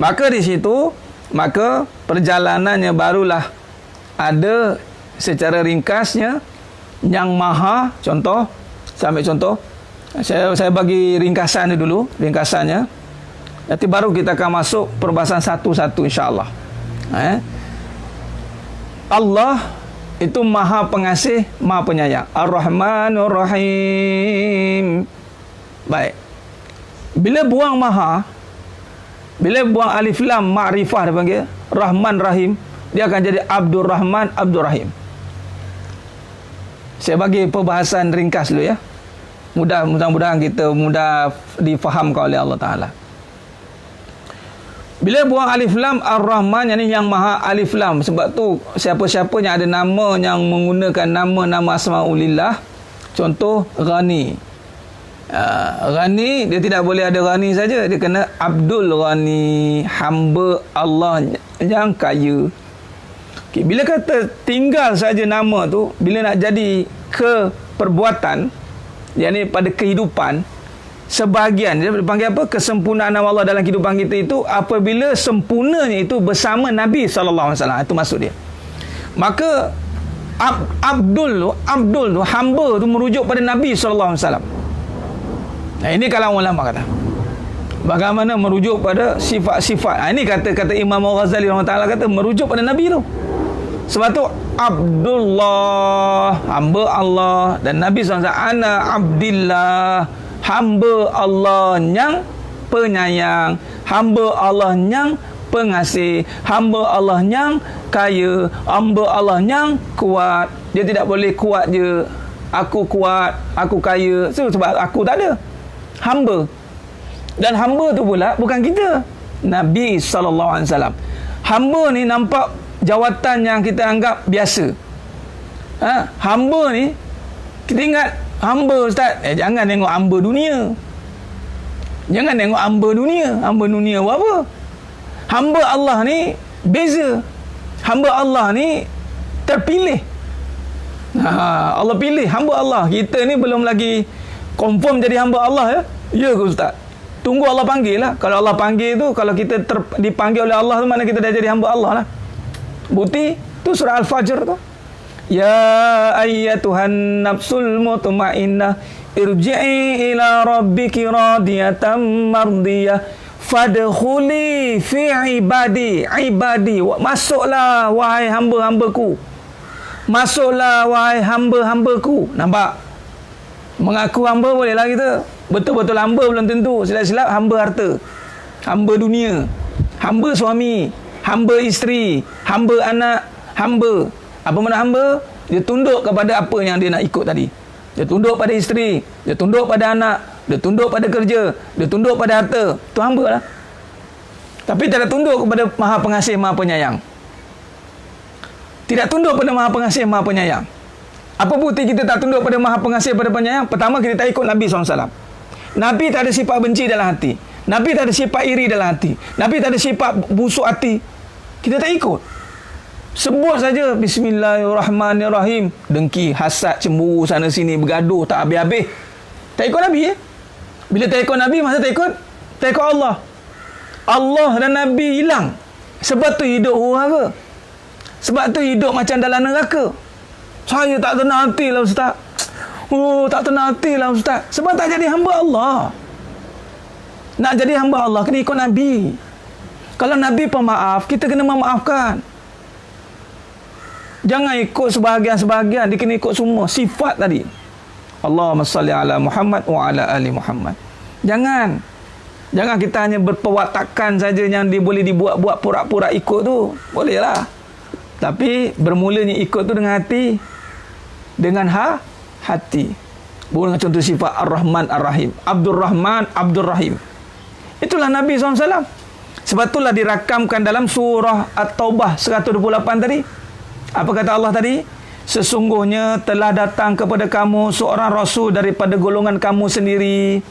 Maka di situ, maka perjalanannya barulah ada secara ringkasnya yang maha. Contoh, saya ambil contoh. Saya bagi ringkasan dulu, ringkasannya. Nanti baru kita akan masuk perbahasan satu-satu insya-Allah. Allah itu maha pengasih, maha penyayang. Ar-Rahmanur Rahim. Baik. Bila buang maha, bila buang alif lam ma'rifah dia panggil, Rahman Rahim, dia akan jadi Abdur Rahman, Abdur Rahim. Saya bagi perbahasan ringkas dulu ya. Mudah-mudahan kita mudah difahamkan oleh Allah Ta'ala. Bila buang alif lam Ar-Rahman, yang maha alif lam. Sebab tu siapa-siapa yang ada nama yang menggunakan nama-nama Asma'ulillah, contoh Ghani. Ghani, dia tidak boleh ada Ghani saja, dia kena Abdul Ghani, hamba Allah yang kaya. Okay, bila kata tinggal saja nama tu, bila nak jadi ke perbuatan, yakni pada kehidupan, sebahagian dia panggil apa, kesempurnaan nama Allah dalam kehidupan kita itu apabila sempurnanya itu bersama Nabi SAW. Itu maksud dia. Maka Abdul tu hamba tu merujuk pada Nabi SAW. Nah, ini kalau ulama kata bagaimana merujuk pada sifat-sifat. Ini kata Imam Al-Ghazali Allah kata merujuk pada Nabi tu. Sebab tu Abdullah, hamba Allah, dan Nabi SAW ana Abdillah, hamba Allah yang penyayang, hamba Allah yang pengasih, hamba Allah yang kaya, hamba Allah yang kuat. Dia tidak boleh kuat je, aku kuat, aku kaya, sebab aku tak ada. Hamba. Dan hamba tu pula bukan kita, Nabi SAW. Hamba ni nampak jawatan yang kita anggap biasa. Hamba ni, kita ingat hamba Ustaz, jangan tengok hamba dunia. Jangan tengok hamba dunia. Hamba dunia buat apa? Hamba Allah ni beza. Hamba Allah ni terpilih. Allah pilih hamba Allah. Kita ni belum lagi confirm jadi hamba Allah ya. Ya ke Ustaz? Tunggu Allah panggil lah. Kalau Allah panggil tu, kalau kita dipanggil oleh Allah tu, mana kita dah jadi hamba Allah lah. Bukti tu surah Al-Fajr tu. Ya ayyatuhan nafsul mutmainnah irji'i ila rabbiki radiyatan mardiyah fadkhuli fi ibadi. Masuklah wahai hamba-hambaku. Masuklah wahai hamba-hambaku. Nampak? Mengaku hamba bolehlah kita. Betul-betul hamba belum tentu. Silap-silap hamba harta, hamba dunia, hamba suami, hamba isteri, hamba anak, hamba. Apa makna hamba? Dia tunduk kepada apa yang dia nak ikut tadi. Dia tunduk pada isteri, dia tunduk pada anak, dia tunduk pada kerja, dia tunduk pada harta. Itu hamba lah. Tapi tidak tunduk kepada Maha Pengasih, Maha Penyayang. Tidak tunduk pada Maha Pengasih, Maha Penyayang. Apa bukti kita tak tunduk pada Maha Pengasih, pada Penyayang? Pertama, kita tak ikut Nabi SAW. Nabi tak ada sifat benci dalam hati. Nabi tak ada sifat iri dalam hati. Nabi tak ada sifat busuk hati. Kita tak ikut. Sebut saja Bismillahirrahmanirrahim. Dengki, hasad, cemburu sana sini, bergaduh tak habis-habis. Tak ikut Nabi. Bila tak ikut Nabi, masa tak ikut? Tak ikut Allah. Allah dan Nabi hilang. Sebab tu hidup huru-hara. Sebab tu hidup macam dalam neraka. Saya tak tenang hati lah Ustaz. Oh, tak tenang hati lah Ustaz. Sebab tak jadi hamba Allah. Nak jadi hamba Allah, kena ikut Nabi. Kalau Nabi pemaaf, kita kena memaafkan. Jangan ikut sebahagian-sebahagian. Dia kena ikut semua. Sifat tadi. Allahumma salli ala Muhammad wa ala ali Muhammad. Jangan kita hanya berperwatakan saja yang boleh dibuat-buat pura-pura ikut tu. Boleh lah. Tapi bermulanya ikut tu dengan hati. Dengan hati. Dengan contoh sifat Ar-Rahman Ar-Rahim. Abdul Rahman Abdul Rahim. Itulah Nabi SAW. Sebab itulah dirakamkan dalam surah At-Taubah 128 tadi. Apa kata Allah tadi? Sesungguhnya telah datang kepada kamu seorang rasul daripada golongan kamu sendiri,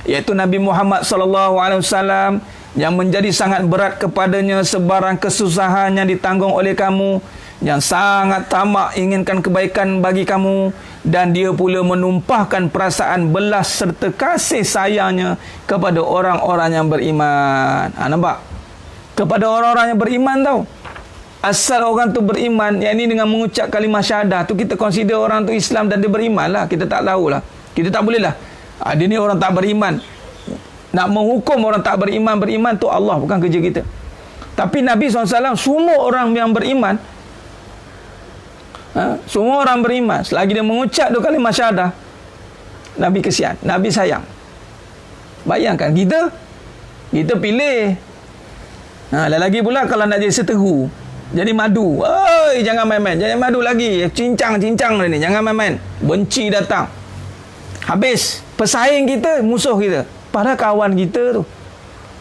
iaitu Nabi Muhammad SAW, yang menjadi sangat berat kepadanya sebarang kesusahan yang ditanggung oleh kamu, yang sangat tamak inginkan kebaikan bagi kamu, dan dia pula menumpahkan perasaan belas serta kasih sayangnya kepada orang-orang yang beriman. Nampak? Kepada orang-orang yang beriman tau. Asal orang tu beriman, yang ini dengan mengucap kalimah syahadah tu, kita consider orang tu Islam dan dia beriman lah. Kita tak tahulah. Kita tak boleh lah. Dia ni orang tak beriman. Nak menghukum orang tak beriman tu Allah, bukan kerja kita. Tapi Nabi SAW, semua orang yang beriman, semua orang beriman, selagi dia mengucap tu kalimah syahadah, Nabi kesian, Nabi sayang. Bayangkan kita pilih. Lagi pula kalau nak jadi seteru, jadi madu. Oi, jangan main-main. Jangan madu lagi. Cincang ni. Jangan main-main. Benci datang. Habis. Pesaing kita, musuh kita. Padahal kawan kita tu,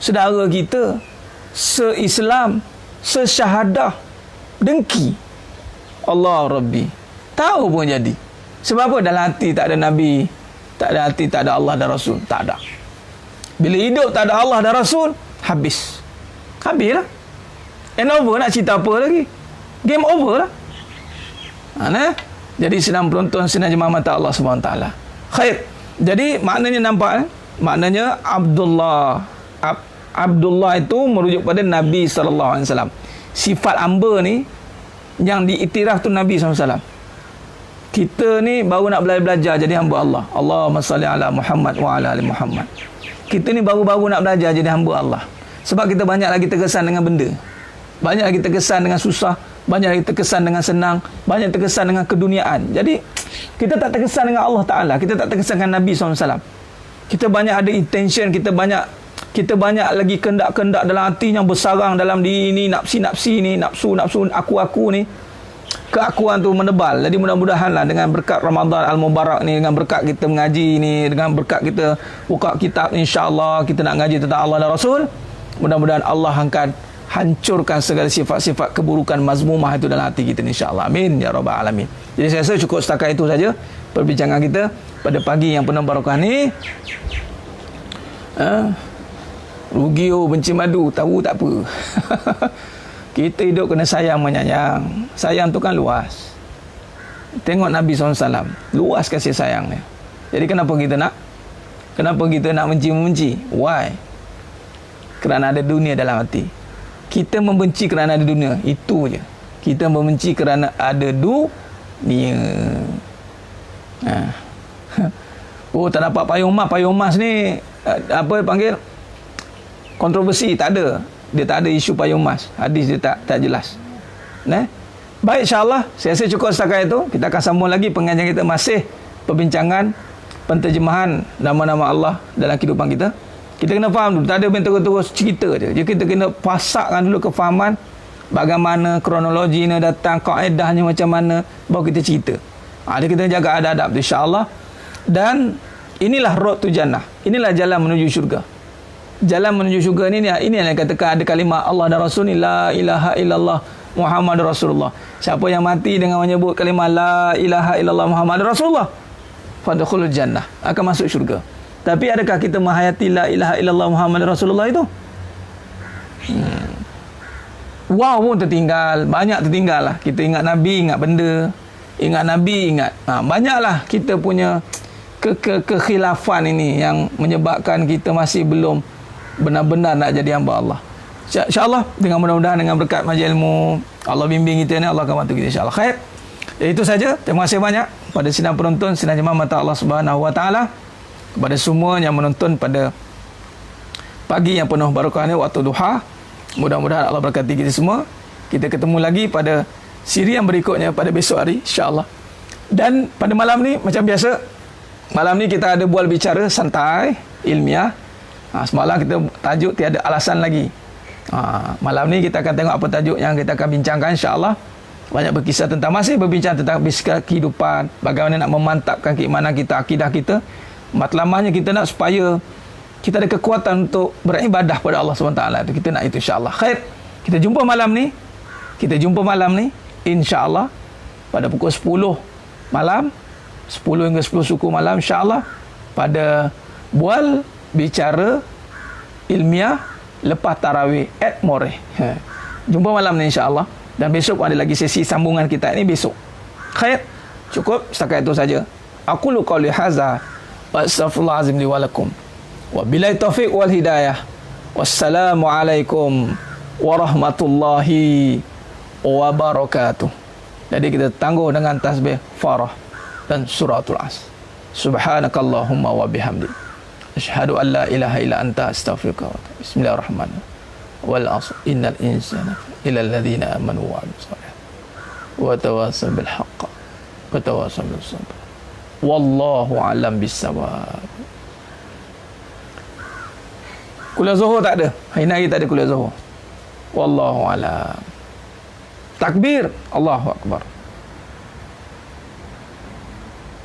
saudara kita, se-Islam, se-syahadah, dengki. Allah Rabbi. Tahu pun jadi. Sebab apa? Dalam hati tak ada Nabi. Tak ada hati, tak ada Allah dan Rasul. Tak ada. Bila hidup tak ada Allah dan Rasul, habis. Habislah. And over, nak cerita apa lagi? Game over lah. Jadi senang penonton, senang jemaah mata Allah SWT. Khair. Jadi maknanya nampak, maknanya Abdullah itu merujuk pada Nabi SAW. Sifat hamba ni yang diiktiraf tu Nabi SAW. Kita ni baru nak belajar jadi hamba Allah. Allahumma salli ala Muhammad wa ala ali Muhammad. Kita ni baru-baru nak belajar jadi hamba Allah. Sebab kita banyak lagi terkesan dengan benda. Banyak lagi terkesan dengan susah, banyak lagi terkesan dengan senang, banyak terkesan dengan keduniaan. Jadi kita tak terkesan dengan Allah Ta'ala, kita tak terkesan dengan Nabi SAW. Kita banyak ada intention, kita banyak lagi kendak-kendak dalam hati yang bersarang dalam diri ni, nafsi-nafsi ni, nafsu, aku-aku ni. Keakuan tu menebal. Jadi mudah-mudahanlah dengan berkat Ramadan Al-Mubarak ni, dengan berkat kita mengaji ni, dengan berkat kita buka kitab, insya-Allah kita nak ngaji tentang Allah dan Rasul, mudah-mudahan Allah akan hancurkan segala sifat-sifat keburukan mazmumah itu dalam hati kita, insya-Allah. Amin ya rabbal alamin. Jadi saya rasa cukup setakat itu saja perbincangan kita pada pagi yang penuh barakah ni. Rugi benci madu, tahu tak apa. Kita hidup kena sayang menyayang. Sayang tu kan luas. Tengok Nabi SAW, luas kasih sayangnya. Jadi kenapa kita nak membenci? Why? Kerana ada dunia dalam hati. Kita membenci kerana ada dunia, itu je. Kita membenci kerana ada dunia. Oh, tak dapat payung emas ni apa panggil? Kontroversi, tak ada. Dia tak ada isu payung emas. Hadis dia tak jelas. Baik, insya-Allah saya rasa cukup setakat itu. Kita akan sambung lagi pengajian kita, masih perbincangan penterjemahan nama-nama Allah dalam kehidupan kita. Kita kena faham dulu, tak ada main terus-terus cerita je. Kita kena pasakkan dulu kefahaman bagaimana kronologinya datang, kaedahnya macam mana, baru kita cerita. Dia kita jaga adab-adab, insya-Allah Dan inilah road to jannah. Inilah jalan menuju syurga. Jalan menuju syurga ini yang katakan ada kalimah Allah dan Rasul ni, la ilaha illallah Muhammadur Rasulullah. Siapa yang mati dengan menyebut kalimah la ilaha illallah Muhammadur Rasulullah, fadkhulul jannah, akan masuk syurga. Tapi adakah kita menghayati la ilaha illallah Muhammadur Rasulullah itu? Wow pun tertinggal, banyak tertinggal lah. Kita ingat Nabi, ingat benda. Ingat Nabi, ingat banyaklah kita punya kekhilafan ini yang menyebabkan kita masih belum benar-benar nak jadi hamba Allah. InsyaAllah dengan mudah-mudahan dengan berkat majlis ilmu Allah bimbing kita ni, Allah akan bantu kita insyaAllah. Khair. Itu saja. Terima kasih banyak pada sidang penonton, sidang jemaah mata Allah Subhanahu Wa Taala, kepada semua yang menonton pada pagi yang penuh barakah ni, waktu duha. Mudah-mudahan Allah berkati kita semua. Kita ketemu lagi pada siri yang berikutnya pada besok hari insyaAllah. Dan pada malam ni macam biasa, malam ni kita ada bual bicara santai, ilmiah. Semalam kita tajuk tiada alasan lagi. Malam ni kita akan tengok apa tajuk yang kita akan bincangkan insyaAllah. Banyak berkisah tentang, masih berbincang tentang bisikan kehidupan, bagaimana nak memantapkan keimanan kita, akidah kita. Matlamahnya kita nak supaya kita ada kekuatan untuk beribadah pada Allah SWT. Itu kita nak itu insyaAllah. Khair. Kita jumpa malam ni. InsyaAllah pada pukul 10 malam, 10 hingga 10 suku malam insyaAllah, pada bual bicara ilmiah lepas tarawih at Moreh. Jumpa malam ni insyaAllah. Dan besok ada lagi sesi sambungan kita ini besok. Khair. Cukup setakat itu saja. Aqulu qawli hadza wa astaghfirullahalazim li wa lakum. Wa billahi taufiq wal hidayah. Wassalamualaikum warahmatullahi wabarakatuh. Jadi kita tangguh dengan tasbih Farah dan suratul As. Subhanakallahumma wa bihamdik, asyhadu an la ilaha illa anta, astaghfiruka wa atubu. Bismillahirrahmanirrahim. Wal 'asr innal insana illa alladhina amanu wa 'amilus shalihat wa tawassaw bil haqq wa tawassaw bis sabr. Wallahu a'lam bissawab. Kuliah Zuhur tak ada. Hari ni tak ada kuliah Zuhur. Wallahu a'lam. Takbir, Allahu akbar.